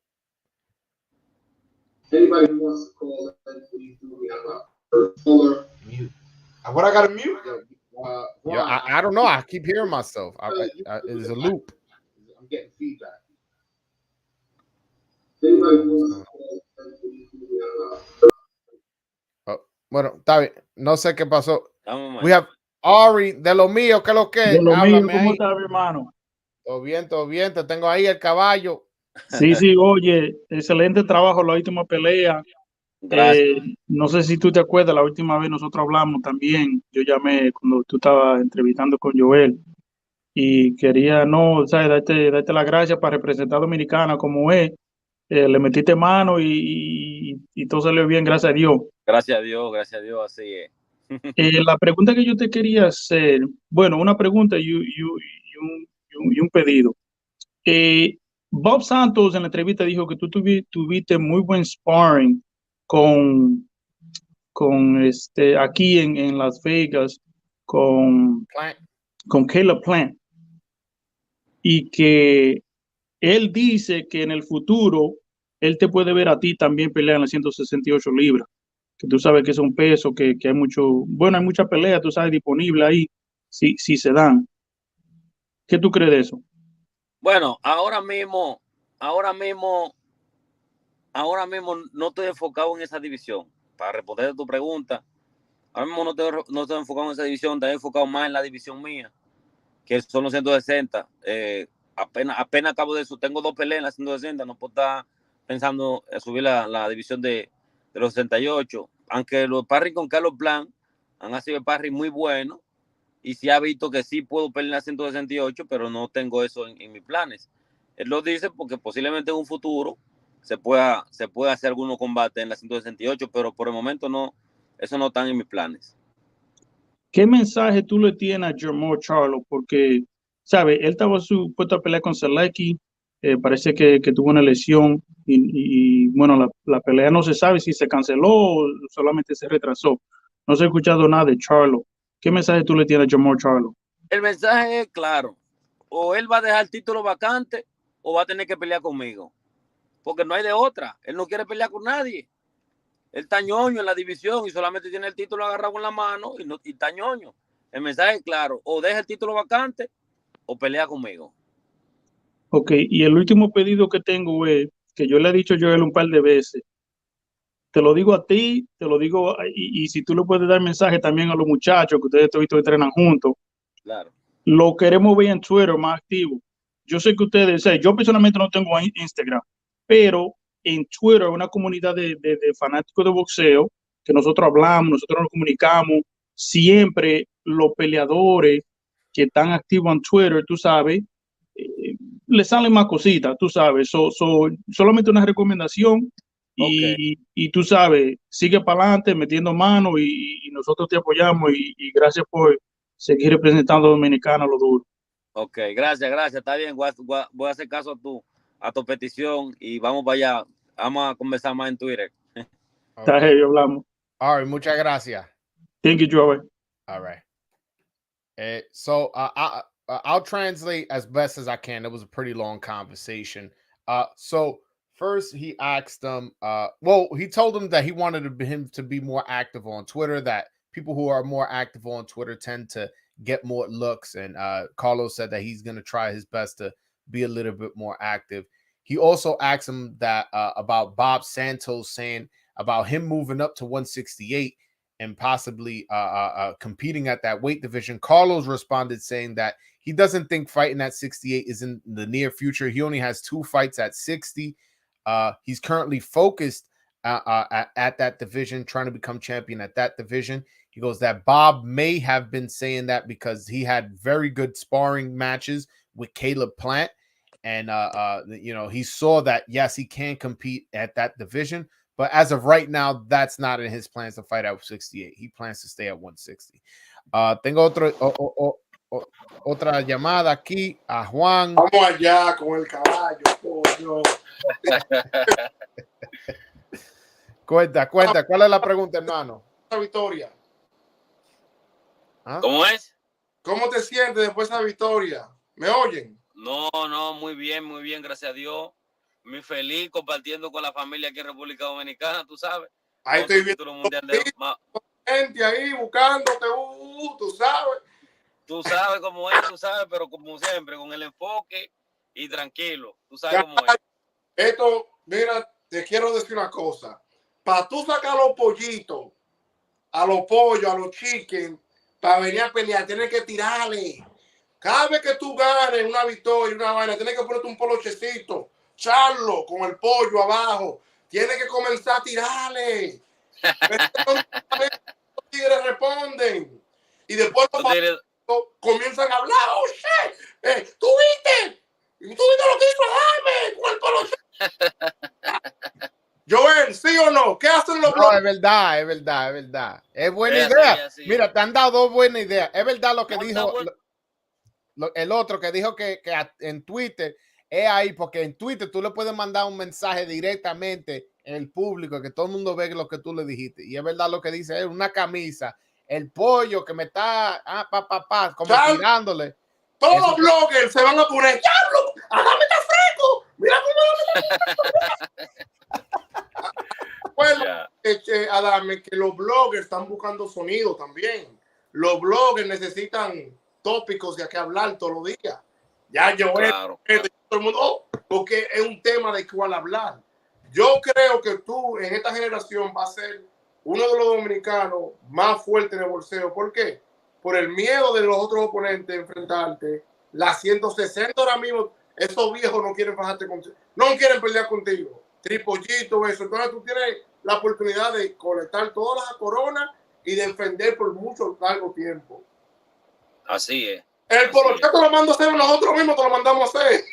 Anybody who wants to call in, please do. We have our first caller. Mute. What I gotta mute? I don't know. I keep hearing myself. It's a loop. I'm getting feedback. Anybody who wants to call in, please do. We have our Bueno, está bien. No sé qué pasó. We have Ari, de lo mío, ¿qué es lo que? De lo mío, ¿cómo estás, hermano? Todo bien. Te tengo ahí el caballo. Sí, oye, excelente trabajo la última pelea. No sé si tú te acuerdas, la última vez nosotros hablamos también. Yo llamé cuando tú estabas entrevistando con Joel y quería, darte las gracias para representar a Dominicana como es. Le metiste mano y todo salió bien, gracias a Dios. Gracias a Dios, así es. La pregunta que yo te quería hacer, bueno, una pregunta y un pedido. Bob Santos en la entrevista dijo que tú tuviste muy buen sparring con aquí en Las Vegas con Caleb Plant, y que él dice que en el futuro él te puede ver a ti también pelear en las 168 libras, que tú sabes que es un peso que hay hay mucha pelea, tú sabes, disponible ahí, si se dan. ¿Qué tú crees de eso? Bueno, ahora mismo no estoy enfocado en esa división. Para responder a tu pregunta, ahora mismo no estoy enfocado en esa división, estoy enfocado más en la división mía, que son los 160. Apenas acabo de eso, tengo 2 peleas en la 160, no puedo estar pensando en subir la división de los 68, aunque los sparring con Carlos Plan han sido sparring muy buenos, y sí ha visto que sí puedo pelear en la 168, pero no tengo eso en mis planes. Él lo dice porque posiblemente en un futuro se pueda hacer algunos combates en la 168, pero por el momento no, eso no está en mis planes. ¿Qué mensaje tú le tienes a Jermall Charlo? Porque, ¿sabes? Él estaba supuesto a pelear con Selecki, parece que tuvo una lesión y bueno, la pelea no se sabe si se canceló o solamente se retrasó. No se ha escuchado nada de Charlo. ¿Qué mensaje tú le tienes a Jermall Charlo? El mensaje es claro. O él va a dejar el título vacante o va a tener que pelear conmigo. Porque no hay de otra. Él no quiere pelear con nadie. Él está ñoño en la división y solamente tiene el título agarrado en la mano y está ñoño. El mensaje es claro, o deja el título vacante o pelea conmigo. Ok, y el último pedido que tengo es, que yo le he dicho a Joel un par de veces, te lo digo a ti, te lo digo, y si tú le puedes dar mensaje también a los muchachos que ustedes todos entrenan juntos, Claro. lo queremos ver en Twitter más activo. Yo sé que ustedes, o sea, yo personalmente no tengo Instagram, pero en Twitter una comunidad de fanáticos de boxeo que nosotros hablamos, nosotros nos comunicamos, siempre los peleadores que están activos en Twitter, tú sabes, le salen más cositas, tú sabes. Solamente una recomendación Okay. y tú sabes, sigue para adelante metiendo mano y nosotros te apoyamos y gracias por seguir representando a Dominicana lo duro. Ok, gracias, está bien, voy a hacer caso a tu petición y vamos para allá. Vamos a conversar más en Twitter. Está heavy, hablamos. All right, muchas gracias. Thank you, Joey. All right. So I'll translate as best as I can. It was a pretty long conversation. So first he asked him, he told him that he wanted him to be more active on Twitter, that people who are more active on Twitter tend to get more looks. And Carlos said that he's going to try his best to be a little bit more active. He also asked him that about Bob Santos saying about him moving up to 168 and possibly competing at that weight division. Carlos responded saying that he doesn't think fighting at 68 is in the near future. He only has 2 fights at 60. He's currently focused at that division, trying to become champion at that division. He goes that Bob may have been saying that because he had very good sparring matches with Caleb Plant. And, he saw that, yes, he can compete at that division. But as of right now, that's not in his plans to fight at 68. He plans to stay at 160. Tengo otra llamada aquí a Juan. Vamos allá con el caballo. Coño. Cuenta. ¿Cuál es la pregunta, hermano? Esa victoria. ¿Ah? ¿Cómo es? ¿Cómo te sientes después de esa victoria? ¿Me oyen? No, muy bien, gracias a Dios. Muy feliz compartiendo con la familia aquí en República Dominicana, tú sabes. Ahí estoy viendo gente ahí buscándote, tú sabes. Tú sabes cómo es, pero como siempre, con el enfoque y tranquilo. Tú sabes cómo es. Esto, mira, te quiero decir una cosa. Para tú sacar los pollitos, a los pollos, a los chicken, para venir a pelear, tienes que tirarle. Cada vez que tú ganes una victoria, una vaina, tienes que ponerte un polochecito. Charlo con el pollo abajo, tiene que comenzar a tirarle. Los tigres responden y después comienzan a hablar. Oh shit, ¿tú viste lo que hizo Jaime con el poloche? Joel, ¿sí o no? ¿Qué hacen los blogs? No, es verdad. Es buena idea. Así. Mira, te han dado 2 buenas ideas. Es verdad lo que dijo el otro que dijo que en Twitter. Es ahí, porque en Twitter tú le puedes mandar un mensaje directamente en el público, que todo el mundo ve lo que tú le dijiste. Y es verdad lo que dice, es una camisa, el pollo que me está, como tirándole. Todos los bloggers se van a poner, ¡diablo! ¡Hágame está fresco! ¡Mira cómo! Bueno, Adame, que los bloggers están buscando sonido también. Los bloggers necesitan tópicos de qué hablar todos los días. Ya yo claro. Todo el mundo, porque es un tema de cual hablar. Yo creo que tú en esta generación vas a ser uno de los dominicanos más fuertes en el bolseo. ¿Por qué? Por el miedo de los otros oponentes enfrentarte. La 160 ahora mismo, esos viejos no quieren bajarte contigo, no quieren pelear contigo. Tripollito, eso. Entonces tú tienes la oportunidad de colectar todas las coronas y defender por mucho largo tiempo. Así es. El polocheto lo mando a hacer nosotros mismos, te lo mandamos a hacer.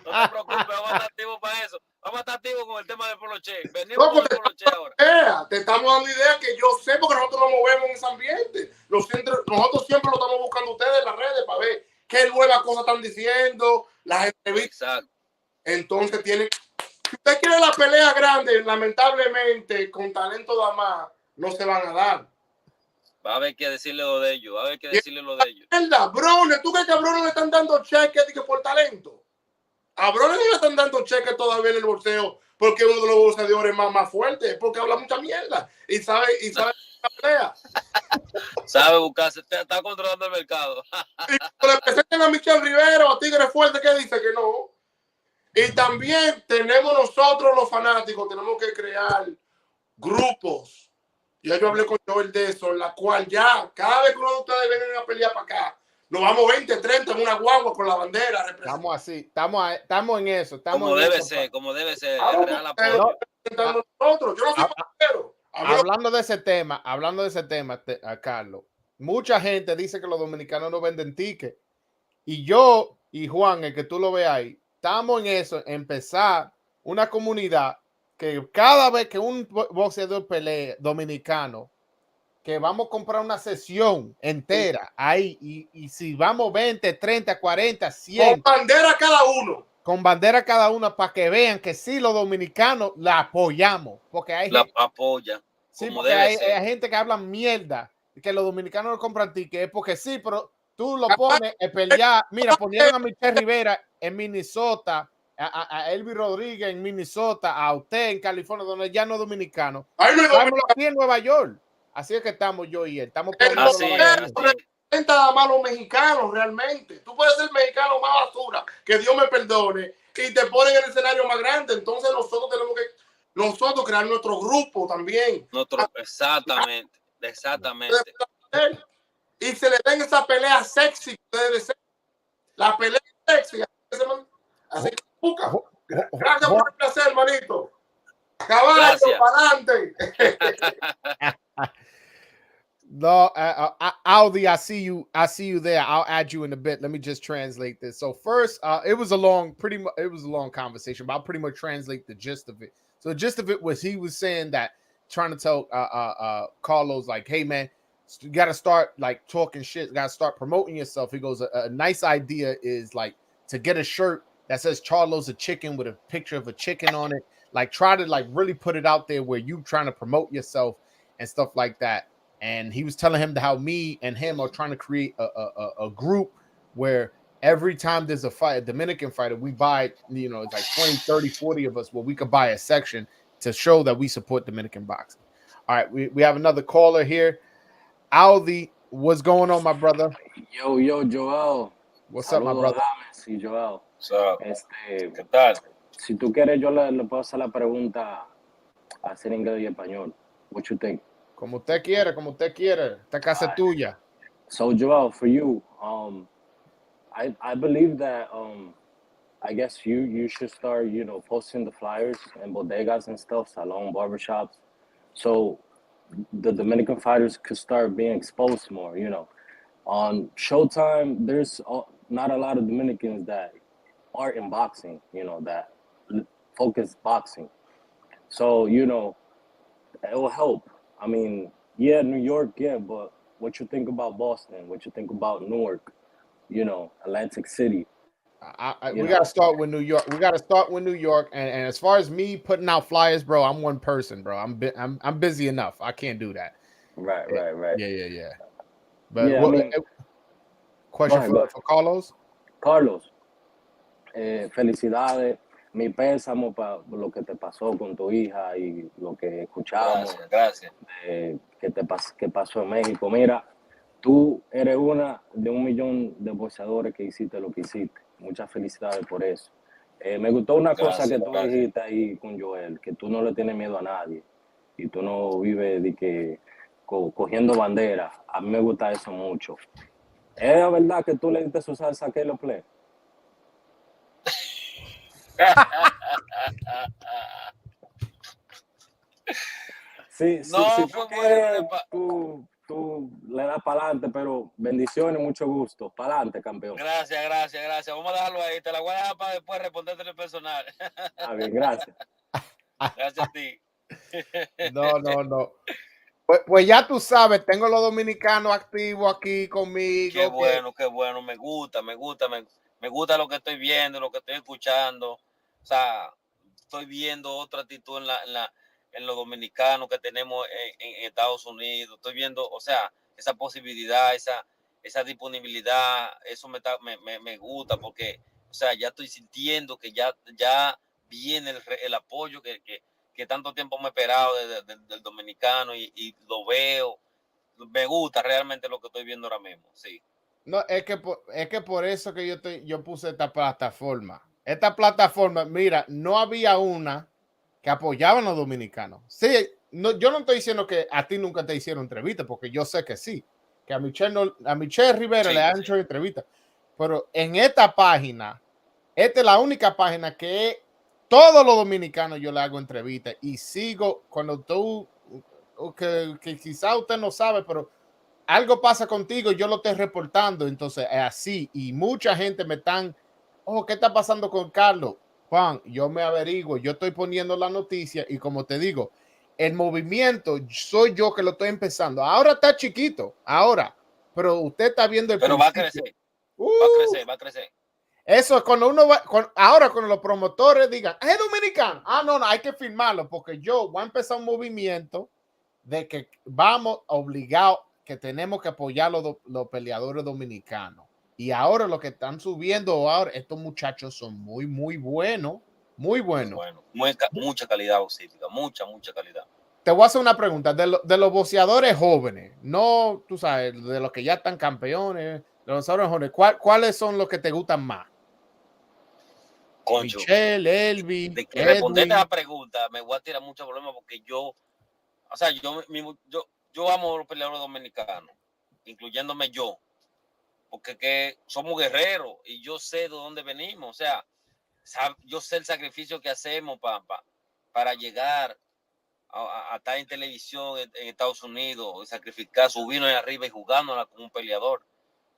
No te preocupes, vamos a estar activos para eso. Vamos a estar activos con el tema del poloche. Venimos con el poloche ahora. Te estamos dando idea que yo sé, porque nosotros nos movemos en ese ambiente. Nosotros siempre lo estamos buscando ustedes en las redes para ver qué nuevas cosas están diciendo, las entrevistas. Exacto. Entonces si usted quiere la pelea grande, lamentablemente con talento de más no se van a dar. Va a haber que decirle lo de ellos. Va a haber que decirle lo de ellos. Brones, ¿tú crees que a Brones le están dando cheques por talento? A Brones no le están dando cheques todavía en el boxeo porque es uno de los boxeadores más fuertes, porque habla mucha mierda y sabe la pelea. Sabe buscarse, está controlando el mercado. Y cuando le presenten a Michel Rivero, a Tigre Fuerte, que dice que no. Y también tenemos nosotros los fanáticos, tenemos que crear grupos. Ya yo hablé con Joel de eso, en la cual ya, cada vez que uno de ustedes vengan a pelear para acá, nos vamos 20, 30 en una guagua con la bandera. Estamos así, estamos en eso. Como debe ser, como debe ser. El real apoyo. Nosotros, yo no soy pasajero. Hablando de ese tema, Carlos, mucha gente dice que los dominicanos no venden tickets. Y yo y Juan, el que tú lo ves ahí, estamos en eso, empezar una comunidad que cada vez que un boxeador pelee dominicano, que vamos a comprar una sesión entera ahí, y si vamos 20, 30, 40, 100. Con bandera cada uno. Con bandera cada una para que vean que sí, los dominicanos la apoyamos. Porque hay la apoya. Sí, porque hay gente que habla mierda, que los dominicanos no compran tickets, porque sí, pero tú lo pones en pelear. Mira, ponieron a Michel Rivera en Minnesota, a Elvis Rodríguez en Minnesota, a usted en California, donde ya no es dominicano. Estamos aquí en Nueva York. Así es que estamos yo y él. Estamos poniendo a más los mexicanos realmente. Tú puedes ser mexicano más basura, que Dios me perdone, y te ponen en el escenario más grande. Entonces nosotros tenemos que crear nuestro grupo también. Exactamente. Y se le den esa pelea sexy que debe ser. La pelea sexy. Así que busca. Gracias por el placer, hermanito. Caballo, para adelante. No, Audi, I see you there. I'll add you in a bit. Let me just translate this. So first, it was a long conversation, but I'll pretty much translate the gist of it. So the gist of it was he was saying that, trying to tell Carlos, like, hey man, you got to start like talking shit, got to start promoting yourself. He goes, a nice idea is like to get a shirt that says Charlo's a chicken with a picture of a chicken on it. Like try to like really put it out there where you trying to promote yourself and stuff like that. And he was telling him how me and him are trying to create a group where every time there's a fight, a Dominican fighter, we buy, it's like 20, 30, 40 of us where we could buy a section to show that we support Dominican boxing. All right, we have another caller here. Aldi, what's going on, my brother? Yo, Joel. What's up, my brother? Sí, Joel. ¿Qué tal? Si tú quieres, yo le puedo hacer la pregunta así en inglés y español. What you think? Como usted quiere. Esta casa es tuya. So, Joel, for you, I believe that I guess you should start, posting the flyers and bodegas and stuff, salon, barbershops, so the Dominican fighters could start being exposed more, On Showtime, there's not a lot of Dominicans that are in boxing, that focus boxing. So, it will help. I mean, yeah, New York, yeah, but what you think about Boston? What you think about Newark? Atlantic City. We got to start with New York. And as far as me putting out flyers, bro, I'm one person, bro. I'm busy enough. I can't do that. Right. Yeah. But question for Carlos? Carlos, felicidades. Mi pésamo para lo que te pasó con tu hija y lo que escuchamos. Gracias. Que pasó en México. Mira, tú eres una de 1 millón de boxeadores que hiciste lo que hiciste. Muchas felicidades por eso. Me gustó una cosa que tú dijiste ahí con Joel, que tú no le tienes miedo a nadie y tú no vives de que cogiendo banderas. A mí me gusta eso mucho. ¿Es la verdad que tú le diste su salsa a Caleb Play? Sí, tú le das para adelante, pero bendiciones, mucho gusto. Para adelante, campeón. Gracias. Vamos a dejarlo ahí. Te la voy a dejar para después responderte en el personal. Está bien, gracias. Gracias a ti. No. Pues ya tú sabes, tengo los dominicanos activos aquí conmigo. Qué bueno. Me gusta lo que estoy viendo, lo que estoy escuchando. O sea, estoy viendo otra actitud en los dominicanos que tenemos en Estados Unidos. Estoy viendo, o sea, esa posibilidad, esa disponibilidad, eso me gusta porque, o sea, ya estoy sintiendo que ya viene el apoyo que tanto tiempo me he esperado del dominicano y lo veo. Me gusta realmente lo que estoy viendo ahora mismo, sí. No, es que por eso que yo puse esta plataforma. Esta plataforma, mira, no había una que apoyaba a los dominicanos. Sí, no, yo no estoy diciendo que a ti nunca te hicieron entrevista, porque yo sé que sí, que a Michelle Rivera Sí, le han hecho entrevistas, pero en esta página, esta es la única página que todos los dominicanos yo le hago entrevistas y sigo cuando tú, que quizá usted no sabe, pero algo pasa contigo, yo lo estoy reportando, entonces es así, y mucha gente me están, ¿qué está pasando con Carlos? Juan, yo me averiguo, yo estoy poniendo la noticia y como te digo, el movimiento soy yo que lo estoy empezando. Ahora está chiquito, ahora, pero usted está viendo el pero principio. va a crecer, va a crecer, va a crecer. Eso es cuando uno va, ahora cuando los promotores digan, es dominicano, no, hay que firmarlo, porque yo voy a empezar un movimiento de que vamos obligados, que tenemos que apoyar los peleadores dominicanos. Y ahora lo que están subiendo ahora, estos muchachos son muy, muy buenos, muy buenos. Bueno, mucha calidad boxística, mucha calidad. Te voy a hacer una pregunta, de los boxeadores jóvenes, no, tú sabes, de los que ya están campeones, de los boxeadores jóvenes, ¿cuáles son los que te gustan más? Concho, Michelle, Elvi, de que responderte a la pregunta, me voy a tirar mucho problema porque yo amo a los peleadores dominicanos, incluyéndome yo, porque que somos guerreros y yo sé de dónde venimos, o sea, yo sé el sacrificio que hacemos para llegar a estar en televisión en Estados Unidos, sacrificar, subirnos arriba y jugándola como un peleador.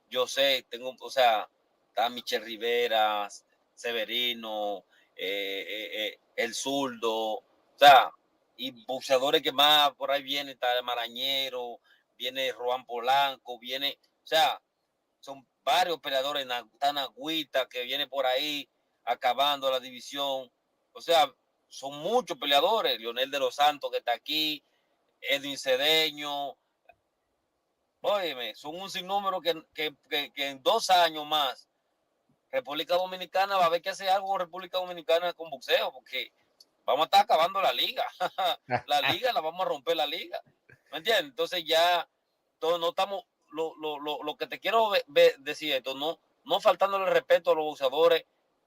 Yo sé, o sea, está Michelle Rivera, Severino, el zurdo, o sea, y boxeadores que más por ahí viene, está el Marañero, viene Juan Polanco, o sea, son varios peleadores, tan Agüita que viene por ahí acabando la división, o sea, son muchos peleadores, Leonel de los Santos que está aquí, Edwin Cedeño, óyeme, son un sinnúmero que en 2 años más República Dominicana va a ver que hace algo con República Dominicana con boxeo, porque vamos a estar acabando la liga. La liga la vamos a romper la liga. ¿Me entiendes? Entonces ya todos no estamos, lo que te quiero decir esto, no faltándole respeto a los boxeadores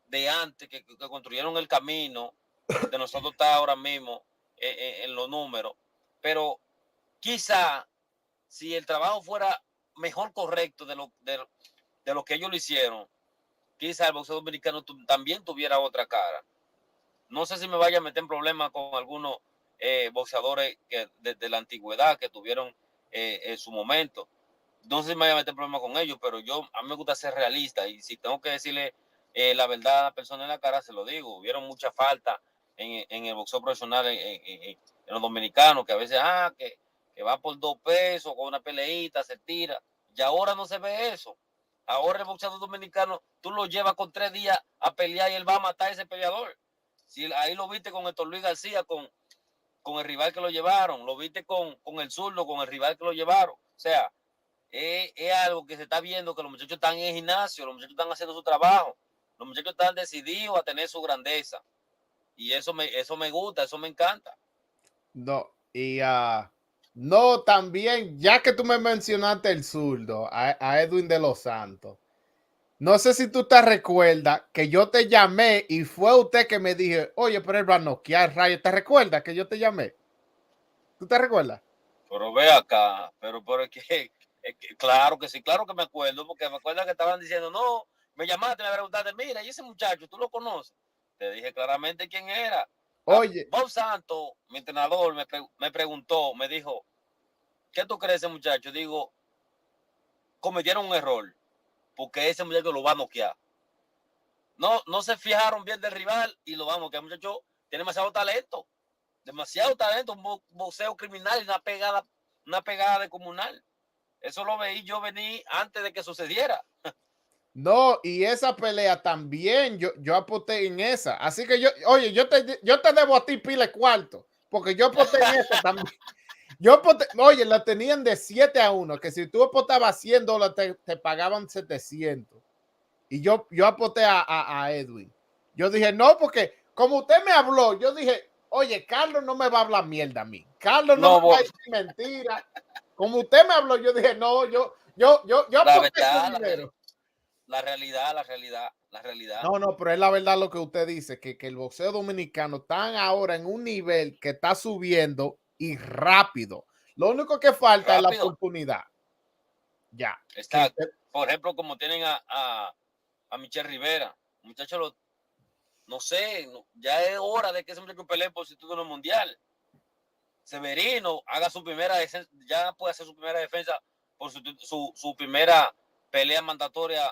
de antes que construyeron el camino de nosotros está ahora mismo en los números, pero quizá si el trabajo fuera mejor correcto de lo que ellos lo hicieron, quizá el boxeo dominicano también tuviera otra cara. No sé si me vaya a meter en problemas con algunos boxeadores que desde la antigüedad que tuvieron en su momento. No sé si me vaya a meter en problemas con ellos, pero a mí me gusta ser realista y si tengo que decirle la verdad a la persona en la cara, se lo digo. Hubieron mucha falta en el boxeo profesional en los dominicanos, que a veces, que va por 2 pesos, con una peleita, se tira. Y ahora no se ve eso. Ahora el boxeador dominicano, tú lo llevas con 3 días a pelear y él va a matar a ese peleador. Si ahí lo viste con Héctor Luis García, con el rival que lo llevaron, lo viste con el zurdo, con el rival que lo llevaron. O sea, es algo que se está viendo, que los muchachos están en el gimnasio, los muchachos están haciendo su trabajo, los muchachos están decididos a tener su grandeza. Y eso me gusta, eso me encanta. No, y no, también, ya que tú me mencionaste el zurdo, a Edwin de los Santos, no sé si tú te recuerdas que yo te llamé y fue usted que me dijo, oye, pero él va a noquear, Rayo. ¿Te recuerdas que yo te llamé? ¿Tú te recuerdas? Pero ve acá, pero es que claro que sí, claro que me acuerdo, porque me acuerdo que estaban diciendo, no, me llamaste, me preguntaste, mira, y ese muchacho, ¿tú lo conoces? Te dije claramente quién era. Oye. Bob Santos, mi entrenador, me preguntó, me dijo, ¿qué tú crees de ese muchacho? Digo, cometieron un error, porque ese muchacho lo va a noquear. No se fijaron bien del rival y lo va a noquear. El muchacho tiene demasiado talento, un boxeo criminal y una pegada de comunal. Eso lo veí yo venir antes de que sucediera. No, y esa pelea también, yo aposté en esa. Así que yo te debo a ti pile cuarto. porque yo aposté en eso también. Yo aposté, oye, la tenían de 7-1, que si tú apostabas $100 te pagaban 700. Y yo aposté a Edwin. Yo dije, no, porque como usted me habló, yo dije, oye, Carlos no me va a hablar mierda a mí. Carlos no me va a decir mentira. Como usted me habló, yo dije, no, yo aposté ese dinero. La realidad. No, pero es la verdad lo que usted dice, que el boxeo dominicano está ahora en un nivel que está subiendo y rápido. Lo único que falta es la oportunidad. Ya. Está, por ejemplo, como tienen a Michelle Rivera, muchachos, no sé, ya es hora de que ese muchacho pelee por el título mundial. Severino haga su primera defensa, ya puede hacer su primera defensa por su primera pelea mandatoria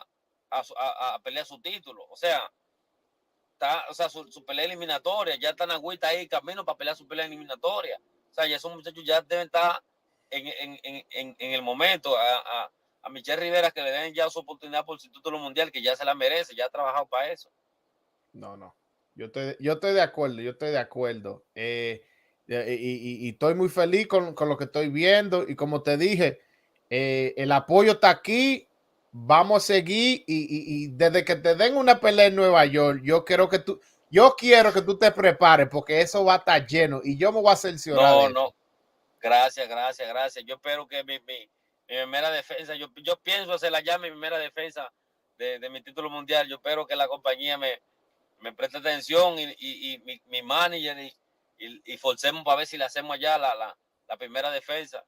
a pelear su título. O sea, su pelea eliminatoria, ya están agüita ahí camino para pelear su pelea eliminatoria. O sea, ya esos muchachos ya deben estar en el momento. A Michelle Rivera que le den ya su oportunidad por su título mundial, que ya se la merece, ya ha trabajado para eso. No. Yo estoy de acuerdo. Y estoy muy feliz con lo que estoy viendo. Y como te dije, el apoyo está aquí. Vamos a seguir. Y desde que te den una pelea en Nueva York, yo quiero que tú te prepares, porque eso va a estar lleno. Y yo me voy a cerciorar. No. Gracias. Yo espero que mi primera defensa, yo pienso hacerla ya mi primera defensa de mi título mundial. Yo espero que la compañía me preste atención y mi manager y forcemos para ver si le hacemos allá la primera defensa.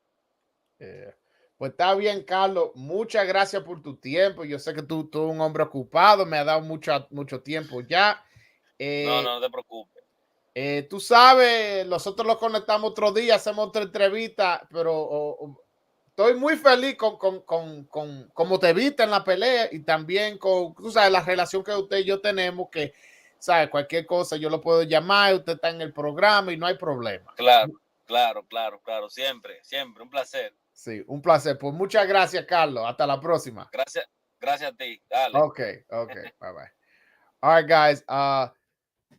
Pues está bien, Carlos. Muchas gracias por tu tiempo. Yo sé que tú eres un hombre ocupado. Me ha dado mucho tiempo ya. No te preocupes. Tú sabes, nosotros lo conectamos otro día, hacemos otra entrevista, pero estoy muy feliz con cómo te viste en la pelea y también con, tú sabes, la relación que usted y yo tenemos, que, sabes, cualquier cosa yo lo puedo llamar, usted está en el programa y no hay problema. Claro, siempre, un placer. Sí, un placer. Pues muchas gracias, Carlos. Hasta la próxima. Gracias a ti. Dale. Okay. Bye. All right, guys.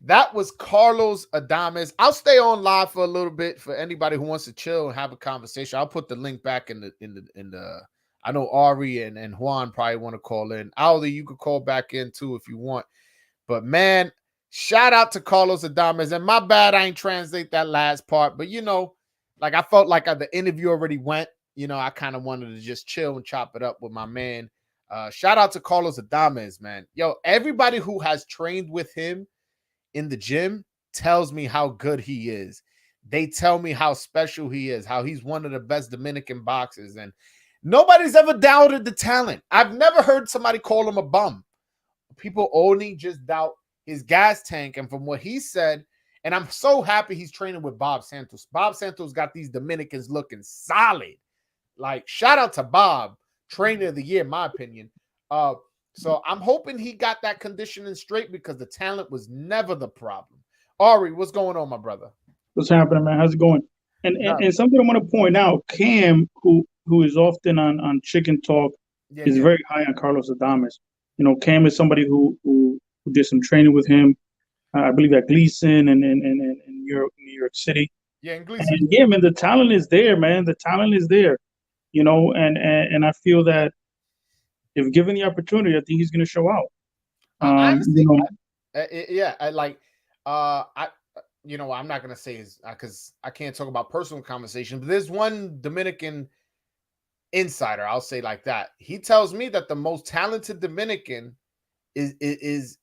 That was Carlos Adames. I'll stay on live for a little bit for anybody who wants to chill and have a conversation. I'll put the link back in the I know Ari and Juan probably want to call in. Aldi, you could call back in too if you want. But man, shout out to Carlos Adames. And my bad, I ain't translate that last part. But like I felt like the interview already went. I kind of wanted to just chill and chop it up with my man. Shout out to Carlos Adames, man. Yo, everybody who has trained with him in the gym tells me how good he is. They tell me how special he is, how he's one of the best Dominican boxers, and nobody's ever doubted the talent. I've never heard somebody call him a bum. People only just doubt his gas tank, and from what he said, and I'm so happy he's training with Bob Santos. Bob Santos got these Dominicans looking solid. Like, shout out to Bob, trainer of the year, in my opinion. So I'm hoping he got that conditioning straight, because the talent was never the problem. Ari, what's going on, my brother? What's happening, man? How's it going? And something I want to point out, Cam, who is often on Chicken Talk, is very high on Carlos Adames. Cam is somebody who did some training with him, I believe at Gleason and in New York City. Yeah, in Gleason. And yeah, man, the talent is there, man. The talent is there. And I feel that if given the opportunity, I think he's going to show out. I'm not going to say his, because I can't talk about personal conversation, but there's one Dominican insider, I'll say like that. He tells me that the most talented Dominican is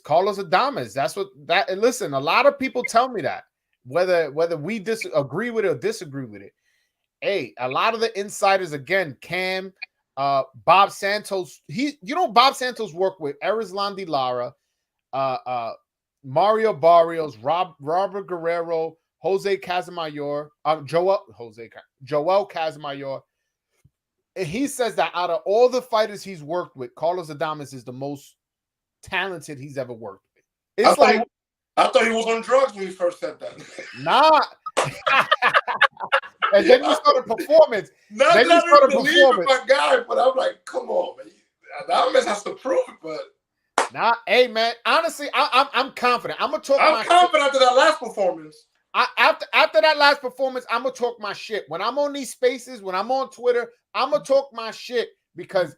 Carlos Adames. That's what that. And listen, a lot of people tell me that, whether we agree with it or disagree with it. Hey, a lot of the insiders, again, Cam, Bob Santos. Bob Santos worked with Erislandy Lara, Mario Barrios, Robert Guerrero, Jose Casamayor, Joel Casamayor. And he says that out of all the fighters he's worked with, Carlos Adames is the most talented he's ever worked with. I thought he was on drugs when he first said that. Nah. And then you saw the performance. Not that I don't believe in my guy, but I'm like, come on, man. Adames has to prove it, but hey, man. Honestly, I'm confident. I'm confident after that last performance. After that last performance, I'm gonna talk my shit. When I'm on these spaces, when I'm on Twitter, I'm gonna talk my shit because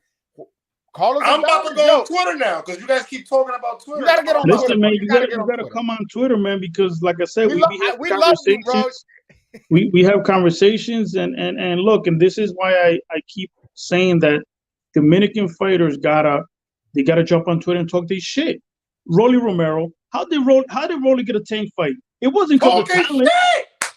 I'm about to go on Twitter now because you guys keep talking about Twitter. You gotta get on Listen, Twitter, man. you gotta come on Twitter, man, because like I said, we have we conversations. love you, bro. we have conversations, and look, and this is why I keep saying that Dominican fighters gotta jump on Twitter and talk their shit. Rolly Romero, how did Rolly get a Tank fight? It wasn't because of talent.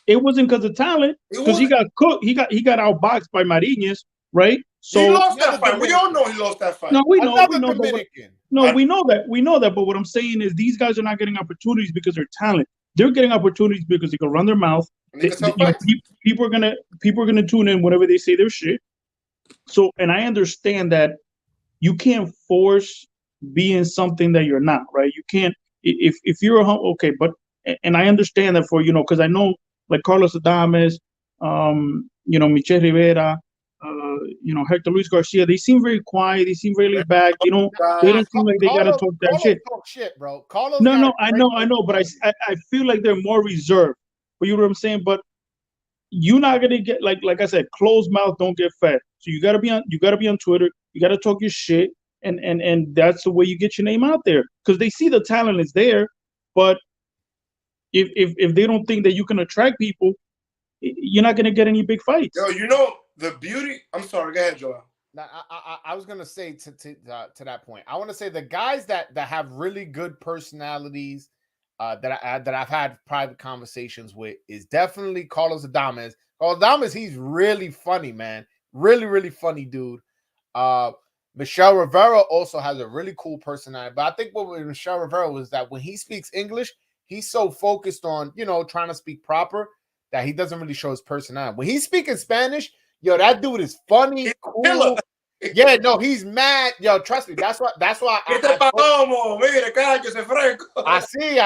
It wasn't because of talent, because he got cooked. He got outboxed by Mariñez, right? So he lost that fight. We all know he lost that fight. No, we know Dominican. We know that. But what I'm saying is these guys are not getting opportunities because they're talent. They're getting opportunities because they can run their mouth. People are gonna tune in whenever they say their shit. So, and I understand that you can't force being something that you're not, right? You can't if you're okay, but and I understand that for because I know like Carlos Adames, Michel Rivera, Hector Luis Garcia, they seem very quiet. They seem very laid back. They don't seem like they gotta talk that shit. Talk shit, bro. Carlos No, I know, but I feel like they're more reserved. But you know what I'm saying? But you're not gonna get like I said, closed mouth don't get fed. So you gotta be on Twitter. You gotta talk your shit, and that's the way you get your name out there. Because they see the talent is there, but if they don't think that you can attract people, you're not gonna get any big fights. Yo, the beauty. I'm sorry. Go ahead, Joel. Now, I was gonna say to that point. I want to say the guys that have really good personalities that I've had private conversations with is definitely Carlos Adames. Carlos Adames, he's really funny, man. Really, really funny dude. Michel Rivera also has a really cool personality. But I think what with Michel Rivera was that when he speaks English, he's so focused on trying to speak proper that he doesn't really show his personality. When he's speaking Spanish, that dude is funny, cool. Yeah, no, he's mad. Yo, trust me. That's why. I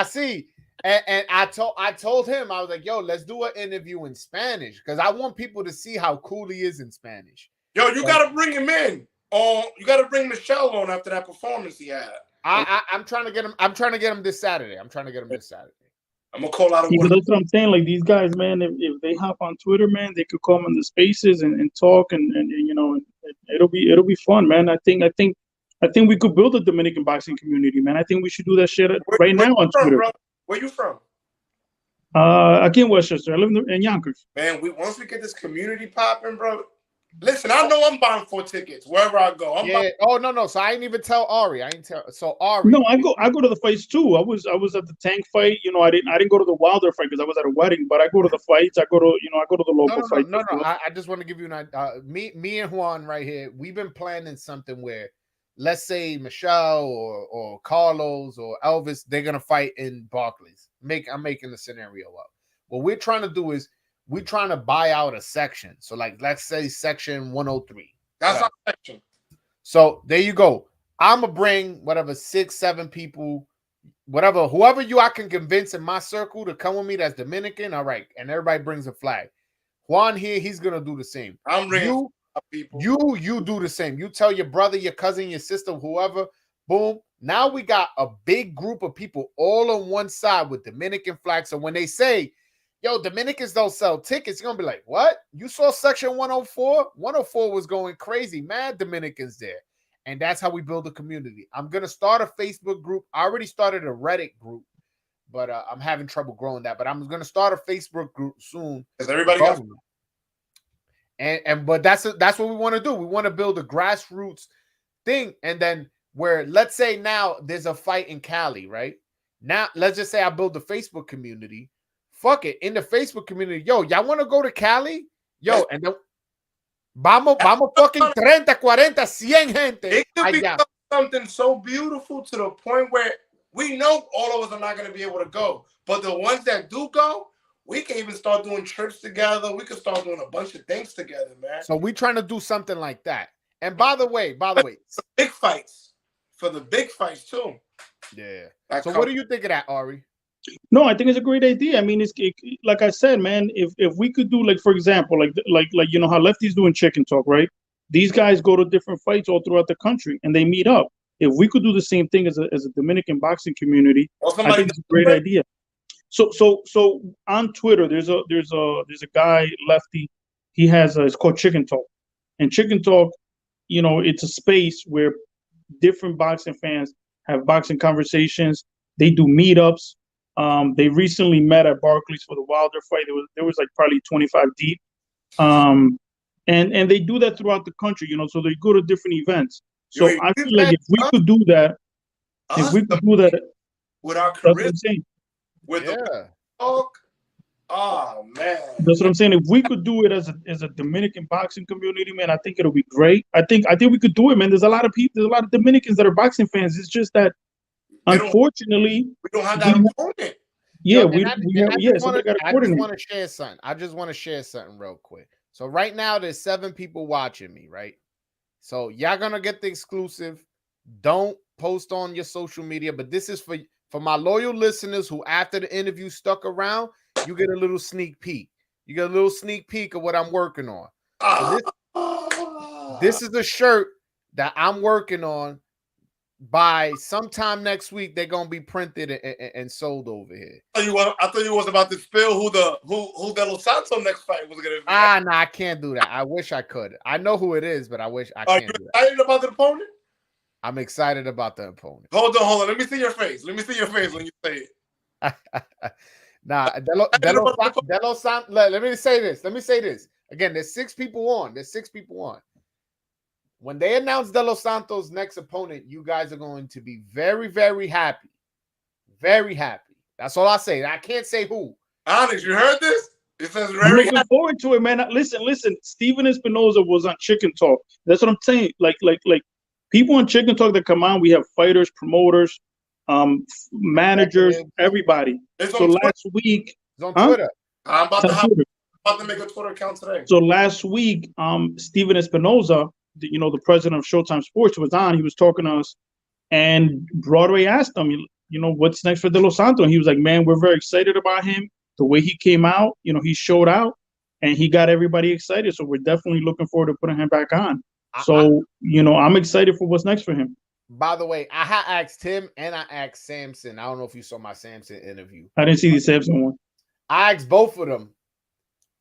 see. And I told him, I was like, yo, let's do an interview in Spanish because I want people to see how cool he is in Spanish. Yo, you gotta bring him in. You gotta bring Michelle on after that performance he had. I'm trying to get him. I'm trying to get him this Saturday. I'm gonna call out. That's what I'm saying. Like these guys, man, if they hop on Twitter, man, they could come in the spaces and talk and it'll be fun, man. I think we could build a Dominican boxing community, man. I think we should do that shit right now on Twitter. Bro? Where you from? Aquí in Westchester. I live in Yonkers. Man, once we get this community popping, bro. Listen, I know I'm buying 4 tickets wherever I go. Oh no. So I didn't even tell Ari. So Ari. No, I go to the fights too. I was at the Tank fight. I didn't go to the Wilder fight because I was at a wedding. But I go to the fights. I go to the local fights. No. I just want to give you an me and Juan right here. We've been planning something where, let's say Michelle or Carlos or Elvis, they're gonna fight in Barclays. I'm making the scenario up. What we're trying to do is we're trying to buy out a section. So like, let's say section 103. That's our section. So there you go. I'm going to bring whatever 6-7 people, whoever I can convince in my circle to come with me that's Dominican. All right. And everybody brings a flag. Juan here, he's going to do the same. I'm bringing people. You do the same. You tell your brother, your cousin, your sister, whoever. Boom. Now we got a big group of people all on one side with Dominican flags. So when they say, yo, Dominicans don't sell tickets, you're going to be like, what? You saw section 104? 104 was going crazy. Mad Dominicans there. And that's how we build a community. I'm going to start a Facebook group. I already started a Reddit group, but I'm having trouble growing that. But I'm going to start a Facebook group soon. Because everybody else. But that's what we want to do. We want to build a grassroots thing. And then where, let's say now there's a fight in Cali, right? Now, let's just say I build a Facebook community. Fuck it. In the Facebook community, yo, y'all want to go to Cali? Yo, and then vamos fucking 30, 40, 100 gente. It could become something so beautiful to the point where we know all of us are not going to be able to go. But the ones that do go, we can even start doing church together. We can start doing a bunch of things together, man. So we're trying to do something like that. And by the way, big fights. For the big fights too. Yeah. So what do you think of that, Ari? No, I think it's a great idea. I mean, it's like I said, man. If we could do, like, for example, like how lefties doing chicken talk, right? These guys go to different fights all throughout the country and they meet up. If we could do the same thing as a Dominican boxing community, I think it's a great idea. So on Twitter, there's a guy, Lefty. He has it's called Chicken Talk, and Chicken Talk, it's a space where different boxing fans have boxing conversations. They do meetups. They recently met at Barclays for the Wilder fight. There was like probably 25 deep. And they do that throughout the country, so they go to different events. So I feel like if we could do that, with our that's what I'm saying. With the talk, oh man, that's what I'm saying. If we could do it as a Dominican boxing community, man, I think it'll be great. I think we could do it, man. There's a lot of people, there's a lot of Dominicans that are boxing fans. It's just that, unfortunately, we don't have that opponent. Yeah, I just want to share something. I just want to share something real quick. So right now, there's 7 people watching me, right? So y'all gonna get the exclusive. Don't post on your social media, but this is for my loyal listeners who, after the interview, stuck around. You get a little sneak peek. You get a little sneak peek of what I'm working on. So this is a shirt that I'm working on. By sometime next week, they're gonna be printed and sold over here. I thought you was about to spill who De Los Santos next fight was gonna be. No, I can't do that. I wish I could. I know who it is, but I wish I can't. Are you excited about the opponent? I'm excited about the opponent. Hold on. Let me see your face. Let me see your face when you say it. Nah, De Los Santos. Let me say this. Again, there's 6 people on. When they announce De Los Santos' next opponent, you guys are going to be very, very happy. Very happy. That's all I say. I can't say who. Alex, you heard this? It says very I'm looking forward to it, man. Listen. Steven Espinoza was on Chicken Talk. That's what I'm saying. Like people on Chicken Talk that come on, we have fighters, promoters, managers, everybody. So last week, it's on Twitter. I'm about to make a Twitter account today. So last week, Steven Espinoza, the president of Showtime Sports, was on. He was talking to us, and Broadway asked him, what's next for De Los Santos? And he was like, man, we're very excited about him. The way he came out, he showed out, and he got everybody excited. So we're definitely looking forward to putting him back on. So, I'm excited for what's next for him. By the way, I had asked him and I asked Samson. I don't know if you saw my Samson interview. I didn't see the Samson one. I asked both of them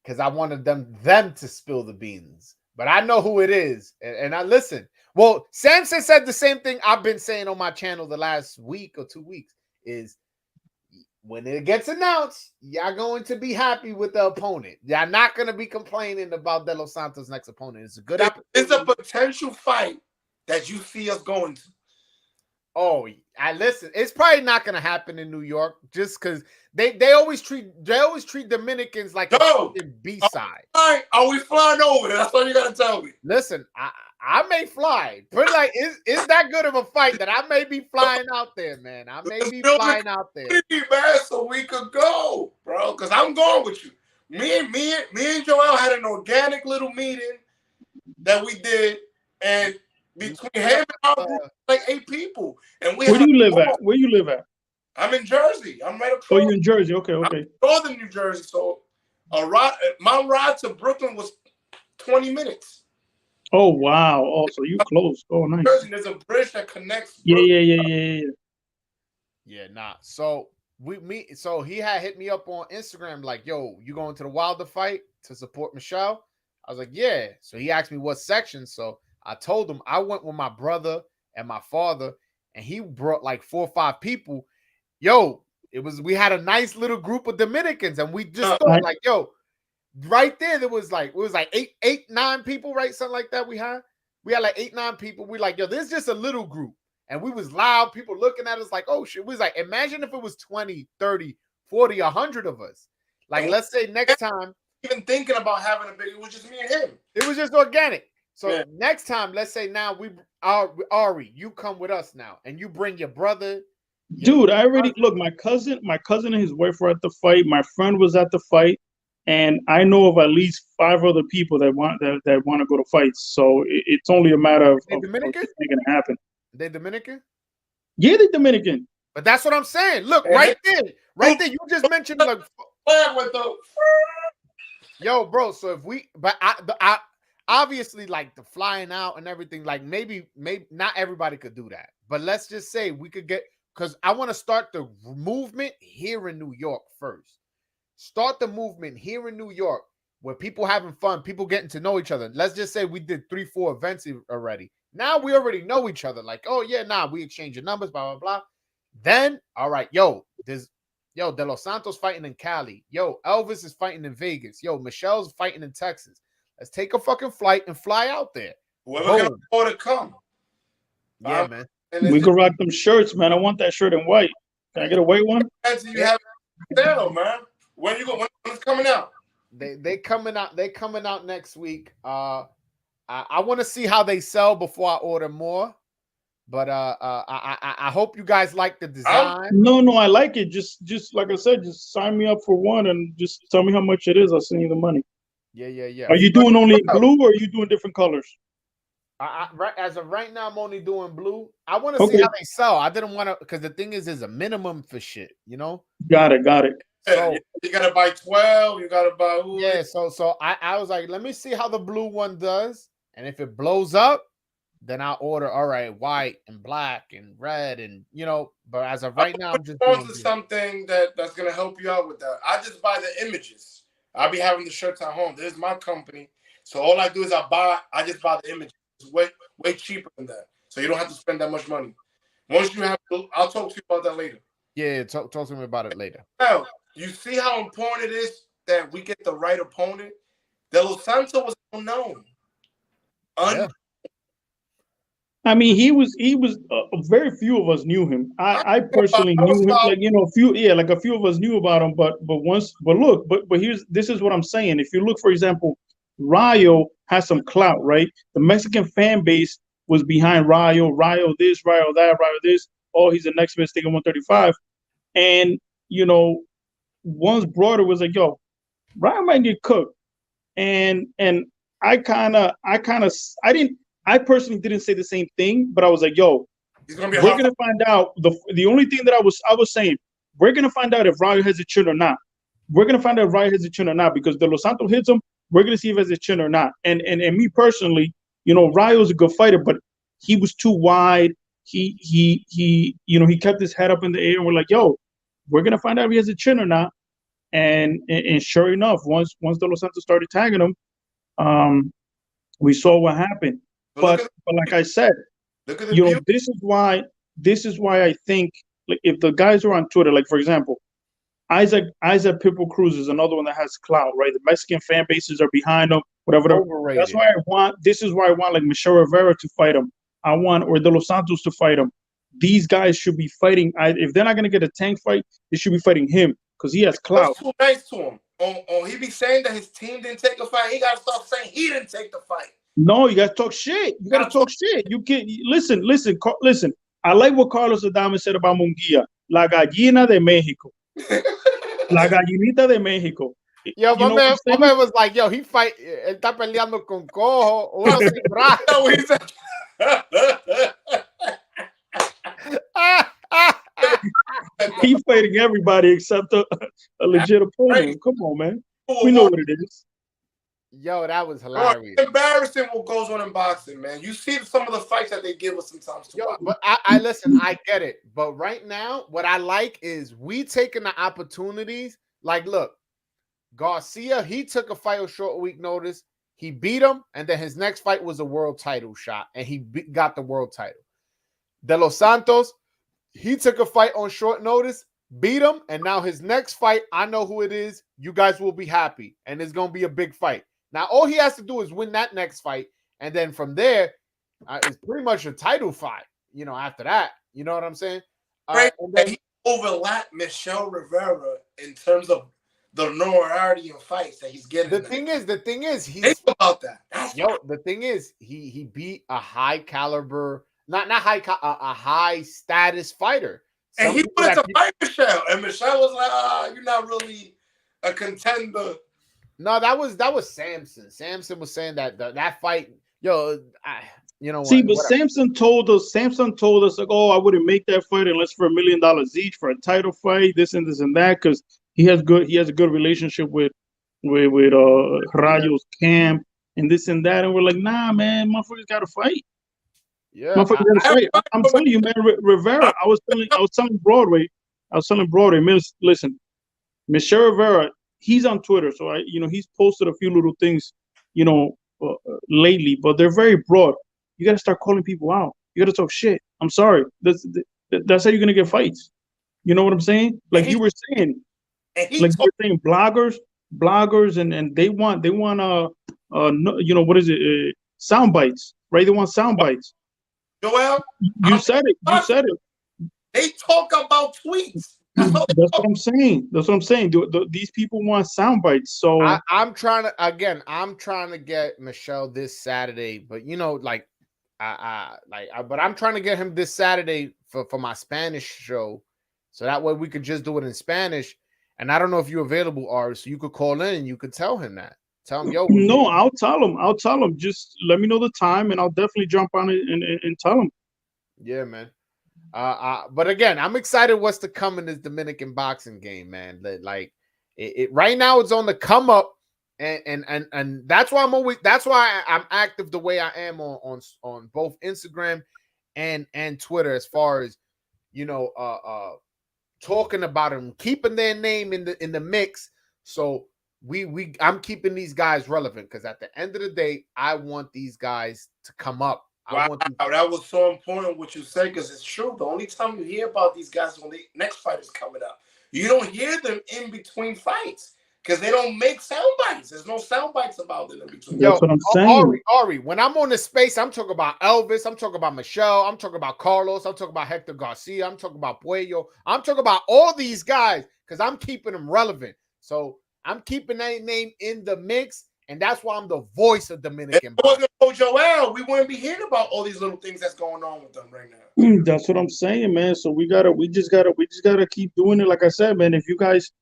because I wanted them to spill the beans. But I know who it is. And I listen. Well, Samson said the same thing I've been saying on my channel the last week or 2 weeks is when it gets announced, y'all going to be happy with the opponent. Y'all not going to be complaining about De Los Santos' next opponent. It's a good opportunity. It's a potential fight that you see us going to. Oh, I listen. It's probably not going to happen in New York just because they always treat Dominicans like a B-side. Are we flying over there? That's all you got to tell me. Listen, I may fly. But like, is that good of a fight that I may be flying out there, man? I may be flying out there, man, so we could go, bro. Because I'm going with you. Me and Joel had an organic little meeting that we did, and between him and our group, like 8 people. And where do you live at? Where you live at? I'm in Jersey. I'm right across. Oh, you're in Jersey. Okay. I'm in northern New Jersey. So my ride to Brooklyn was 20 minutes. Oh, wow. Oh, so you close. Oh, nice. Jersey, there's a bridge that connects. Yeah. Yeah, nah. So so he had hit me up on Instagram like, yo, you going to the Wilder fight to support Michelle? I was like, yeah. So he asked me what section. So I told him I went with my brother and my father, and he brought like 4 or 5 people. Yo, we had a nice little group of Dominicans, and we just thought like, yo, right there, it was like 9 people, right? Something like that. We had like 8, 9 people. We like, yo, this is just a little group. And we was loud, people looking at us like, oh shit. We was like, imagine if it was 20, 30, 40, 100 of us. Like, let's say next time. Even thinking about having a big, it was just me and him. It was just organic. So next time, let's say now Ari, you come with us now, and you bring your brother. Dude, I already look. My cousin and his wife were at the fight. My friend was at the fight, and I know of at least 5 other people that want to go to fights. So it's only a matter of Dominican making it happen. They Dominican? Yeah, they Dominican. But that's what I'm saying. Look, right there. You just mentioned like, yo, bro. So if we, but I obviously, like the flying out and everything, like maybe not everybody could do that. But let's just say we could get because I want to start the movement here in New York first. Start the movement here in New York where people having fun, people getting to know each other. Let's just say we did 3-4 events already. Now we already know each other. Like, oh yeah, we exchange your numbers, blah, blah, blah. Then, all right, De Los Santos fighting in Cali. Yo, Elvis is fighting in Vegas. Yo, Michelle's fighting in Texas. Let's take a fucking flight and fly out there. Whoever can afford to come. Yeah, man. We could rock them shirts, man. I want that shirt in white. Can I get a white one? You have sale, man. When it's coming out? They coming out. They coming out next week. I want to see how they sell before I order more. But I hope you guys like the design. No, I like it. Just like I said, just sign me up for one and just tell me how much it is. I'll send you the money. Yeah. Are you doing only blue or are you doing different colors? As of right now, I'm only doing blue. I want to see how they sell. I didn't want to, because the thing is, there's a minimum for shit, you know? Got it. So you gotta buy 12. You gotta buy. Yeah. So I was like, let me see how the blue one does, and if it blows up, then I'll order. All right, white and black and red, and But as of right now, I'm just doing something that's gonna help you out with that. I just buy the images. I'll be having the shirts at home. This is my company, so all I do is I just buy the images. It's way cheaper than that, so you don't have to spend that much money. Once you have, I'll talk to you about that later. Yeah, talk to me about it later. Now, you see how important it is that we get the right opponent. De Los Santos was unknown. Yeah. I mean, he was. Very few of us knew him. I personally knew him. Like a few of us knew about him. But this is what I'm saying. If you look, for example, Rayo has some clout, right? The Mexican fan base was behind Rayo this, Rayo that, Rayo this. Oh, he's the next best thing at 135. And one's brother was like, "Yo, Rayo might get cooked," and I personally didn't say the same thing, but I was like, "Yo, we're gonna find out." The only thing that I was saying, we're gonna find out if Rayo has a chin or not. We're gonna find out if Rayo has a chin or not, because De Los Santos hits him. We're gonna see if he has a chin or not. And me personally, Rayo's a good fighter, but he was too wide. He kept his head up in the air, and we're like, "Yo, we're gonna find out if he has a chin or not." And sure enough, once De Los Santos started tagging him, we saw what happened. But like I said, this is why I think, like, if the guys are on Twitter, like for example, Isaac Pitbull Cruz is another one that has clout, right? The Mexican fan bases are behind him, whatever. Overrated. That's why this is why I want like Michelle Rivera to fight him. Or De Los Santos to fight him. These guys should be fighting. If they're not gonna get a Tank fight, they should be fighting him because he has clout. That's too nice to him. He be saying that his team didn't take a fight. He gotta stop saying he didn't take the fight. No, you gotta talk shit. You gotta talk shit. You can't listen. I like what Carlos Adames said about Munguia. La gallina de México. La gallinita de México. Yo, my man was like, yo, él está peleando con cojo, uno sin brazo. He's fighting everybody except a legit opponent. Come on, man. We know what it is. Yo, that was hilarious. It's embarrassing what goes on in boxing, man. You see some of the fights that they give us sometimes. But I listen, I get it. But right now, what I like is we taking the opportunities. Like, look, Garcia, he took a fight on short week notice. He beat him, and then his next fight was a world title shot, and he got the world title. De Los Santos, he took a fight on short notice, beat him, and now his next fight, I know who it is. You guys will be happy, and it's going to be a big fight. Now, all he has to do is win that next fight, and then from there, it's pretty much a title fight, after that. You know what I'm saying? And then he overlapped Michelle Rivera in terms of the notoriety in fights that he's getting. The thing is, he's think about that. The thing is, he beat a high caliber, not high, a high status fighter. And he wanted to fight Michelle, and Michelle was like, "You're not really a contender." No, that was Samson. Samson was saying that fight, See, but Samson told us like, "Oh, I wouldn't make that fight unless for $1 million each for a title fight, this and this and that," because he has a good relationship with Rayo's camp and this and that. And we're like, "Nah, man, motherfuckers got to fight." Yeah, Motherfucker got a fight. I'm telling you, man. Rivera. I was telling Broadway. Listen, Michelle Rivera. He's on Twitter, so he's posted a few little things, lately, but they're very broad. You got to start calling people out. You got to talk shit. I'm sorry. That's how you're gonna get fights. You know what I'm saying? Like you were saying, bloggers, and they want what is it? Sound bites, right? They want sound bites. Joel, you said it. They talk about tweets. That's what I'm saying. These people want sound bites. So I'm trying to get Michelle this Saturday, but but I'm trying to get him this Saturday for my Spanish show, so that way we could just do it in Spanish. And I don't know if you're available, Ari, so you could call in and you could tell him that. Tell him, yo. No, I'll tell him. Just let me know the time, and I'll definitely jump on it and tell him. Yeah, man. But again, I'm excited what's to come in this Dominican boxing game, man. Like it right now, it's on the come up, and that's why I'm active the way I am on both Instagram and Twitter, as far as talking about them, keeping their name in the mix. So I'm keeping these guys relevant, because at the end of the day, I want these guys to come up. Wow, that was so important what you said, because it's true. The only time you hear about these guys is when the next fight is coming up. You don't hear them in between fights because they don't make sound bites. There's no sound bites about them in between. That's what I'm saying. Ari, when I'm on the space, I'm talking about Elvis. I'm talking about Michelle. I'm talking about Carlos. I'm talking about Hector Garcia. I'm talking about Puello. I'm talking about all these guys because I'm keeping them relevant. So I'm keeping that name in the mix. And that's why I'm the voice of Dominican. If it wasn't for Joel, we wouldn't be hearing about all these little things that's going on with them right now. That's what I'm saying, man. So we just gotta keep doing it. Like I said, man, if you guys,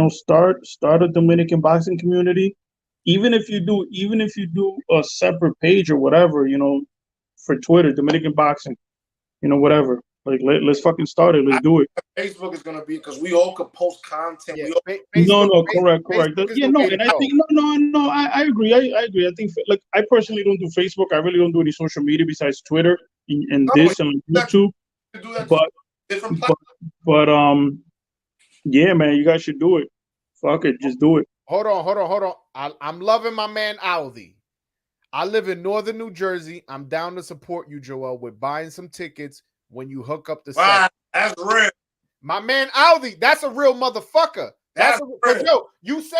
start a Dominican boxing community, even if you do a separate page or whatever, for Twitter, Dominican boxing, whatever. Like let's fucking start it. Let's do it. Facebook is gonna be, because we all could post content. Yeah, correct. Yeah, no, and I think no. I agree. I agree. I think, like, I personally don't do Facebook. I really don't do any social media besides Twitter and YouTube. But yeah, man, you guys should do it. Fuck it, just do it. Hold on. I'm loving my man Aldi. I live in northern New Jersey. I'm down to support you, Joel, with buying some tickets when you hook up the set. Wow, that's real. My man Aldi, that's a real motherfucker. That's real. Yo, you say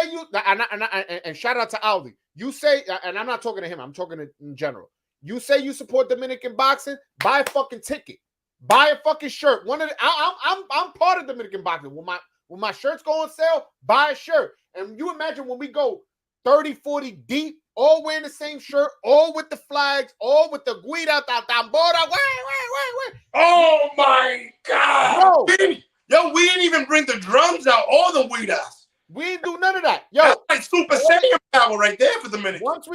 and shout out to Aldi. You say, and I'm not talking to him, I'm talking in general. You say you support Dominican boxing, buy a fucking ticket, buy a fucking shirt. I'm part of Dominican boxing. When my shirts go on sale, buy a shirt. And you imagine when we go 30, 40 deep, all wearing the same shirt, all with the flags, all with the guida, tambora. Wait. Oh my God. Bro. Yo, we didn't even bring the drums out, all the guidas. We didn't do none of that. Yo, that's like Super Saiyan power right there for the minute. Once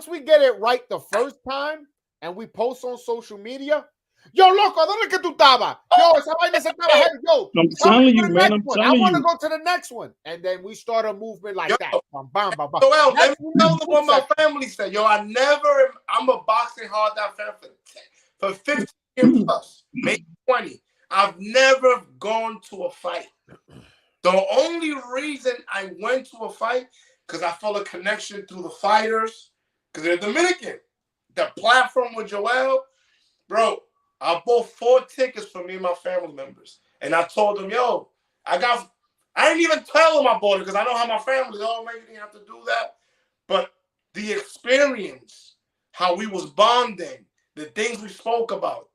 we get it right the first time and we post on social media, yo, loco, ¿dónde que tú estabas? Yo, esa vaina se estaba heavy. Yo, I'm telling you, man. I want to go to the next one. And then we start a movement like that. Joel, let me tell them what my family said. Yo, I'm a boxing hard out fan for 15 years plus, maybe 20. I've never gone to a fight. The only reason I went to a fight, because I felt a connection through the fighters, because they're Dominican. The platform with Joel, bro, I bought 4 tickets for me and my family members. And I told them, yo, I didn't even tell them I bought it, because I know how my family, maybe you didn't have to do that. But the experience, how we was bonding, the things we spoke about,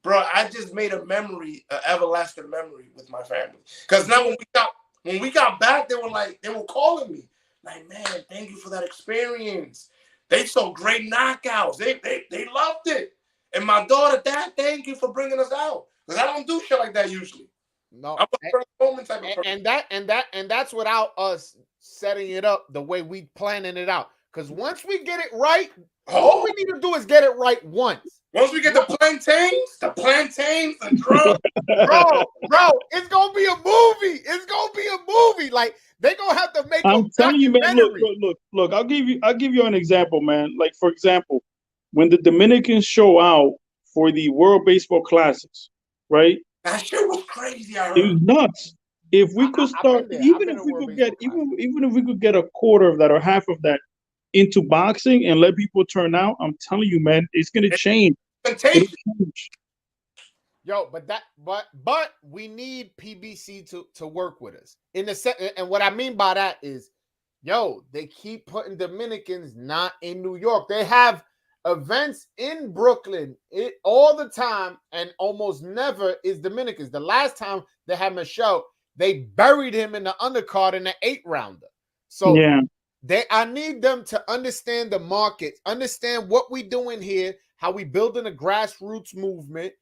bro, I just made a memory, an everlasting memory with my family. Because now when we got back, they were calling me. Like, man, thank you for that experience. They saw great knockouts. They loved it. And my daughter, Dad, thank you for bringing us out. Because I don't do shit like that usually. No. I'm a first moment type of person. And that's without us setting it up the way we planning it out. Because once we get it right, all we need to do is get it right once. Once we get the plantains, the drums. bro, it's gonna be a movie. Like, they're gonna have to make. I'm telling you, man. Look. I'll give you an example, man. Like, for example, when the Dominicans show out for the World Baseball Classics, right? That shit was crazy. I It heard. was nuts. If we could start, even if we could get, even if we could get a quarter of that or half of that into boxing and let people turn out, I'm telling you, man, it's gonna change. It'll change. Yo, but we need PBC to work with us in the set. And what I mean by that is, yo, they keep putting Dominicans not in New York. They have events in Brooklyn all the time, and almost never is Dominicans. The last time they had Michelle, they buried him in the undercard in the 8-rounder. So yeah, I need them to understand the market, understand what we doing here, how we building a grassroots movement,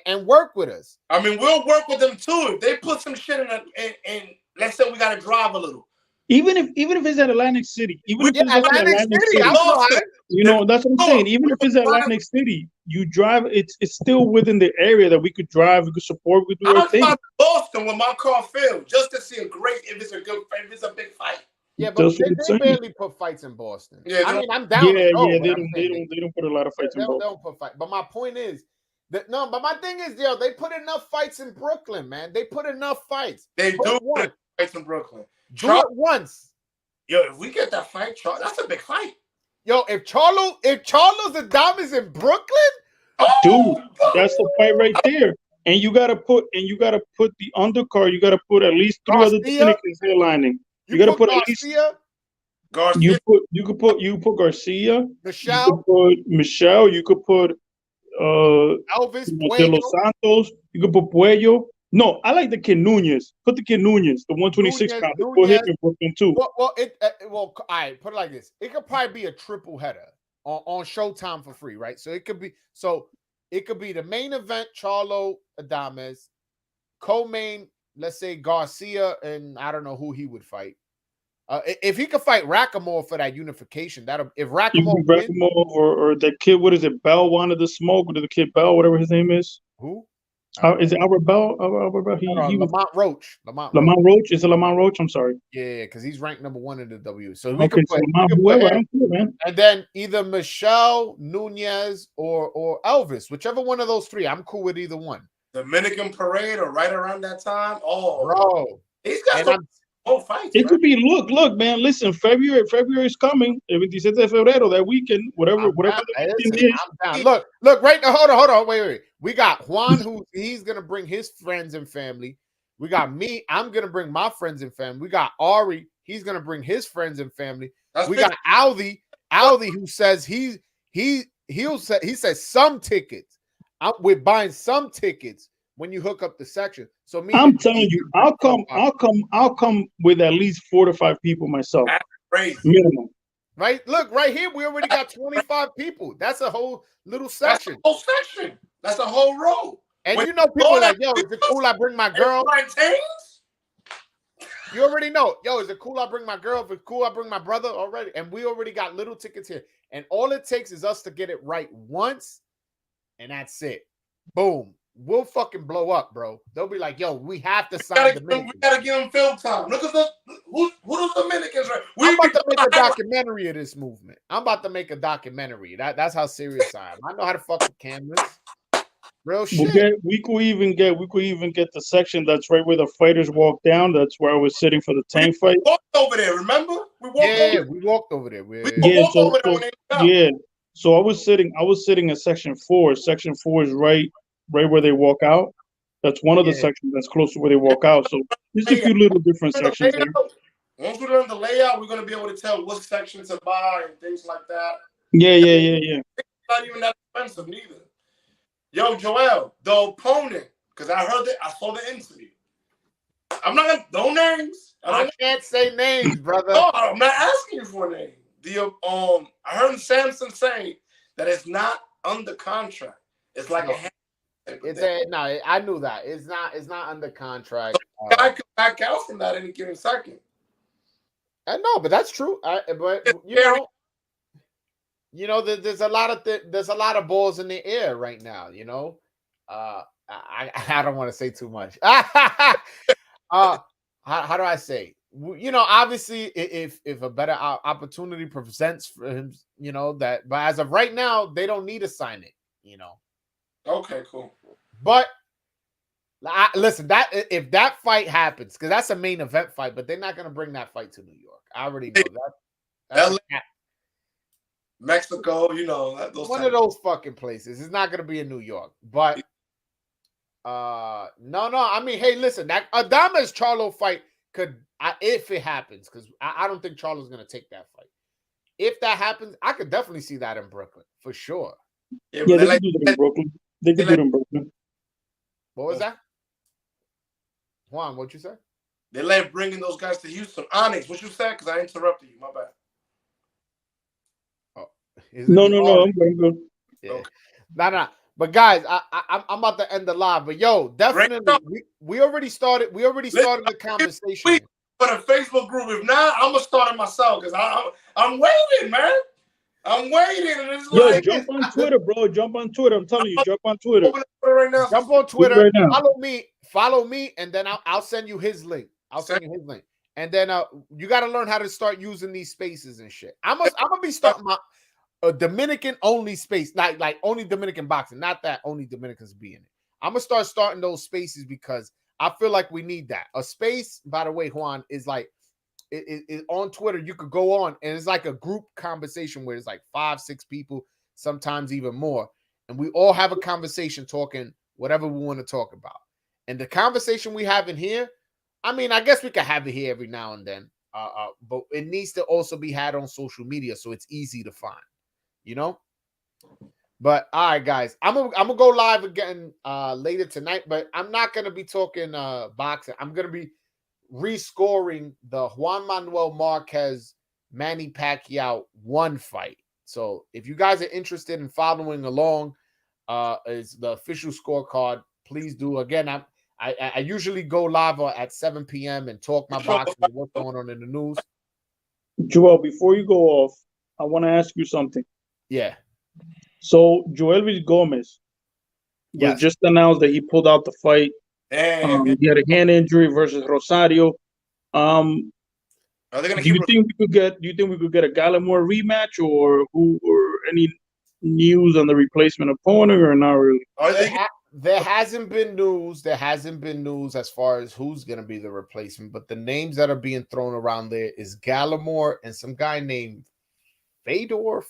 and work with us. I mean, we'll work with them too. If they put some shit in let's say we got to drive a little. even if it's at Atlantic City, even if it's at Atlantic City, I'll you know, that's what I'm saying. Even if it's Atlantic City, you drive. It's still within the area that we could drive, we could support, we could do our thing. I'm Boston when my car failed just to see a great if it's a big fight. Yeah, but they barely put fights in Boston. Yeah, I mean, I'm down. Yeah, they don't put a lot of fights in Boston. They don't put fights. But my point is that but my thing is, yo, they put enough fights in Brooklyn, man. They put enough fights. They do put fights in Brooklyn. Do it once. Yo, if we get that fight, that's a big fight. Yo, if Charlo Adames in Brooklyn, dude, that's the fight right there. And you gotta put the undercard. You gotta put at least 3 other Dominicans headlining. You gotta put at least Garcia. You could put Garcia. Michelle. You could put Michelle. You could put Elvis De Los Santos. You could put Puello. No, I like the Kid Nunez. Put the Kid Nunez, the 126 pound. Put him in Brooklyn too. Well, all right. Put it like this: it could probably be a triple header on Showtime for free, right? So it could be the main event, Charlo Adames, co-main, let's say Garcia, and I don't know who he would fight. If he could fight Rackmore for that unification, if Rackmore or the kid, what is it? Bell wanted to smoke. Or the kid Bell, whatever his name is. Who? Is it Albert Bell? Albert Bell? He Lamont Roach. Lamont Roach? Is it Lamont Roach? I'm sorry. Yeah, because he's ranked number 1 in the W. So we could put him, man. And then either Michelle, Nunez, or Elvis, whichever one of those 3. I'm cool with either one. Dominican Parade or right around that time. Oh, bro, he's got some fights. It could be. Look, man. Listen, February is coming. El 27 de febrero, that weekend, whatever the weekend is. I'm down. Look, right now. Hold on. Wait. We got Juan, he's gonna bring his friends and family. We got me. I'm gonna bring my friends and family. We got Ari. He's gonna bring his friends and family. We got Aldi, who says he says some tickets. We're buying some tickets when you hook up the section. So I'm telling you, I'll come with at least 4 to 5 people myself. That's crazy. Minimum. Right? Look, right here, we already got 25 people. That's a whole little section. That's a whole section. That's a whole row. And you know, people are like, yo, is it cool I bring my girl? You already know. Yo, is it cool I bring my girl? If it's cool, I bring my brother already. And we already got little tickets here. And all it takes is us to get it right once, and that's it. Boom. We'll fucking blow up, bro. They'll be like, yo, we have to sign Dominicans. We gotta give them film time. Look at who the Dominicans are. I'm about to make a documentary of this movement. I'm about to make a documentary. That's how serious I am. I know how to fuck with cameras. Real shit. We could even get the section that's right where the fighters walk down. That's where I was sitting for the tank fight. We walked over there, remember? We walked over there. So I was sitting at section 4. Section 4 is right where they walk out. That's one of the sections that's close to where they walk out. So there's a few little different sections there. Once we learn the layout, we're gonna be able to tell what section to buy and things like that. Yeah. It's not even that expensive neither. Yo, Joel, the opponent, because I saw the interview. I'm not gonna no names. I can't say names, brother. No, I'm not asking you for a name. I heard Samson say that it's not under contract. It's like I knew that. It's not under contract. So I could back out from that any given second. I know, but that's true. But you know, there's a lot of balls in the air right now. You know, I don't want to say too much. How do I say? You know, obviously, if a better opportunity presents for him, you know that. But as of right now, they don't need to sign it. You know, Okay, cool. But listen, that if that fight happens, because that's a main event fight, but they're not going to bring that fight to New York. I already know that. That's Mexico, you know, one of those fucking places. It's not going to be in New York. But no. I mean, hey, listen, that Adames Charlo fight could, if it happens, because I don't think Charlo's going to take that fight. If that happens, I could definitely see that in Brooklyn for sure. Yeah, they could do it in Brooklyn. They could do it in Brooklyn. What was that? Juan, what'd you say? They like bringing those guys to Houston. Onyx, what you said? Because I interrupted you. My bad. Oh, no. I'm good. Yeah. Okay. Nah. But guys, I'm about to end the live. But yo, definitely, we already started. We already started the conversation. For the Facebook group. If not, I'm gonna start it myself because I'm waiting, man. I'm waiting, and it's like jump on Twitter, bro. Jump on Twitter. I'm telling you, jump on Twitter right now. Jump on Twitter. Right now. Follow me, and then I'll send you his link. And then you got to learn how to start using these spaces and shit. I'm gonna be starting my Dominican only space, like only Dominican boxing, not that only Dominicans be in it. I'm gonna start starting those spaces because I feel like we need that. A space, by the way, Juan, is like it on Twitter. You could go on, and it's like a group conversation where it's like 5-6 people, sometimes even more, and we all have a conversation talking whatever we want to talk about. And the conversation we have in here, I mean, I guess we could have it here every now and then, but it needs to also be had on social media so it's easy to find, you know. But all right, guys, I'm gonna go live again later tonight, but I'm not gonna be talking boxing. I'm gonna be rescoring the Juan Manuel Marquez Manny Pacquiao 1 fight. So if you guys are interested in following along, is the official scorecard. Please do. Again, I usually go live at 7 p.m. and talk my boxing and what's going on in the news. Joel, before you go off, I want to ask you something. Yeah. So Joel Gomez was just announced that he pulled out the fight. He had a hand injury versus Rosario. Are they gonna do you think we could get a Gallimore rematch or any news on the replacement opponent or not really? There hasn't been news. There hasn't been news as far as who's going to be the replacement, but the names that are being thrown around there is Gallimore and some guy named Fedor,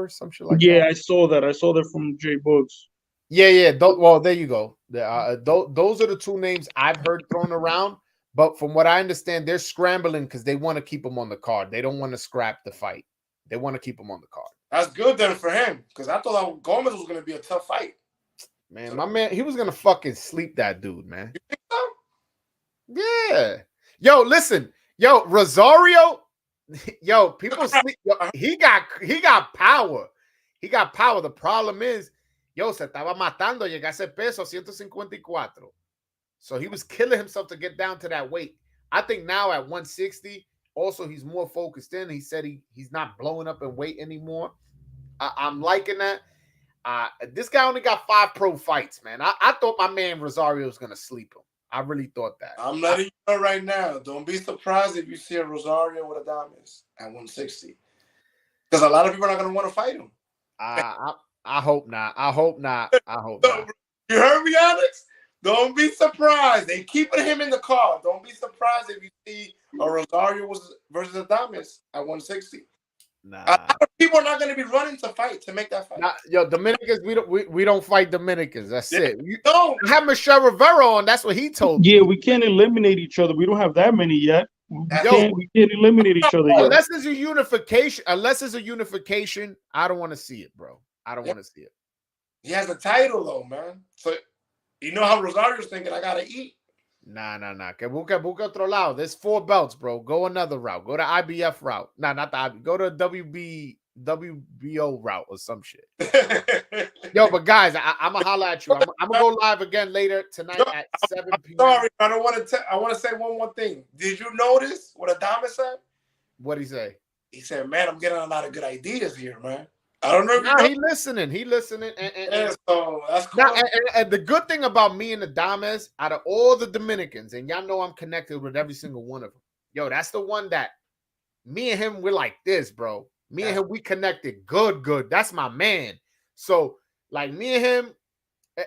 some shit like that. Yeah, I saw that. I saw that from Jay Books. Yeah. Well, there you go. Those are the 2 names I've heard thrown around. But from what I understand, they're scrambling because they want to keep him on the card. They don't want to scrap the fight. They want to keep him on the card. That's good then for him because I thought that Gomez was going to be a tough fight. Man, my man, he was going to fucking sleep that dude, man. You think so? Yeah. Yo, listen. Yo, Rosario. Yo, people sleep. Yo, he got power. He got power. The problem is, yo, se estaba matando. Llegase peso 154. So he was killing himself to get down to that weight. I think now at 160, also he's more focused in. He said he's not blowing up in weight anymore. I'm liking that. This guy only got 5 pro fights, man. I thought my man Rosario was going to sleep him. I really thought that. I'm letting you know right now. Don't be surprised if you see a Rosario with Adames at 160. Because a lot of people are not going to want to fight him. I hope not. I hope not. You heard me, Alex? Don't be surprised. They keeping him in the card. Don't be surprised if you see a Rosario versus Adames at 160. Nah. A lot of people are not going to be running to make that fight. Yo, Dominicans, we don't fight Dominicans. That's it. You don't have Michelle Rivera on. That's what he told me. Yeah, we can't eliminate each other. We don't have that many yet. We can't eliminate each other yet. Unless it's a unification. I don't want to see it, bro. I don't want to see it. He has a title though, man. So you know how Rosario's thinking, I gotta eat. Nah. Que busca otro lado. There's 4 belts, bro. Go another route. Go to IBF route. Nah, not the IBF. Go to WBO route or some shit. Yo, but guys, I'm gonna holler at you. I'm gonna go live again later tonight at 7 p.m. Sorry, I don't want to. I want to say one more thing. Did you notice what Adames said? What'd he say? He said, "Man, I'm getting a lot of good ideas here, man." I don't know. He listening. And so that's cool. And the good thing about me and Adames, out of all the Dominicans, and y'all know I'm connected with every single one of them. Yo, that's the one that me and him, we're like this, bro. And him, we connected good. That's my man. So, like me and him,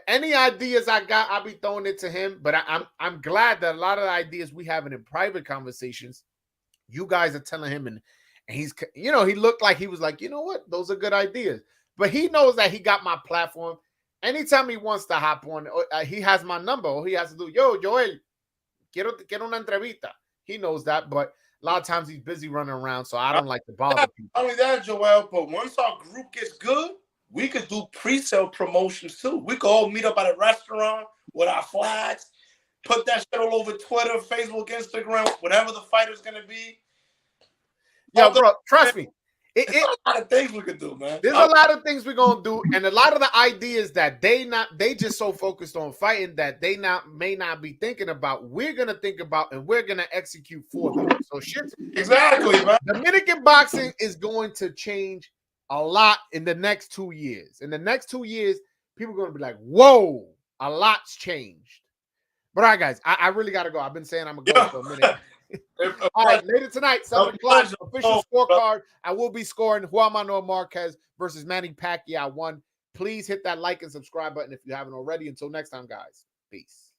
Any ideas I got, I'll be throwing it to him. But I'm glad that a lot of the ideas we having in private conversations, you guys are telling him, and he's, he looked like he was like, you know what, those are good ideas. But he knows that he got my platform. Anytime he wants to hop on, he has my number. All he has to do, yo, Joel, quiero una entrevista. He knows that, but a lot of times he's busy running around, so I don't like to bother people. Not only that, Joel, but once our group gets good, we could do pre-sale promotions too. We could all meet up at a restaurant with our flags, put that shit all over Twitter, Facebook, Instagram, whatever the fight is going to be. Yo, bro, trust me. There's a lot of things we could do, man. There's a lot of things we're going to do, and a lot of the ideas that they just so focused on fighting that they may not be thinking about, we're going to think about, and we're going to execute for them. So shit. Exactly, man. Dominican boxing is going to change a lot in the next 2 years. In the next 2 years, people are going to be like, whoa, a lot's changed. But all right, guys, I really got to go. I've been saying I'm going to go for a minute. All right, later tonight, 7 o'clock, official scorecard. I will be scoring Juan Manuel Marquez versus Manny Pacquiao 1. Please hit that like and subscribe button if you haven't already. Until next time, guys. Peace.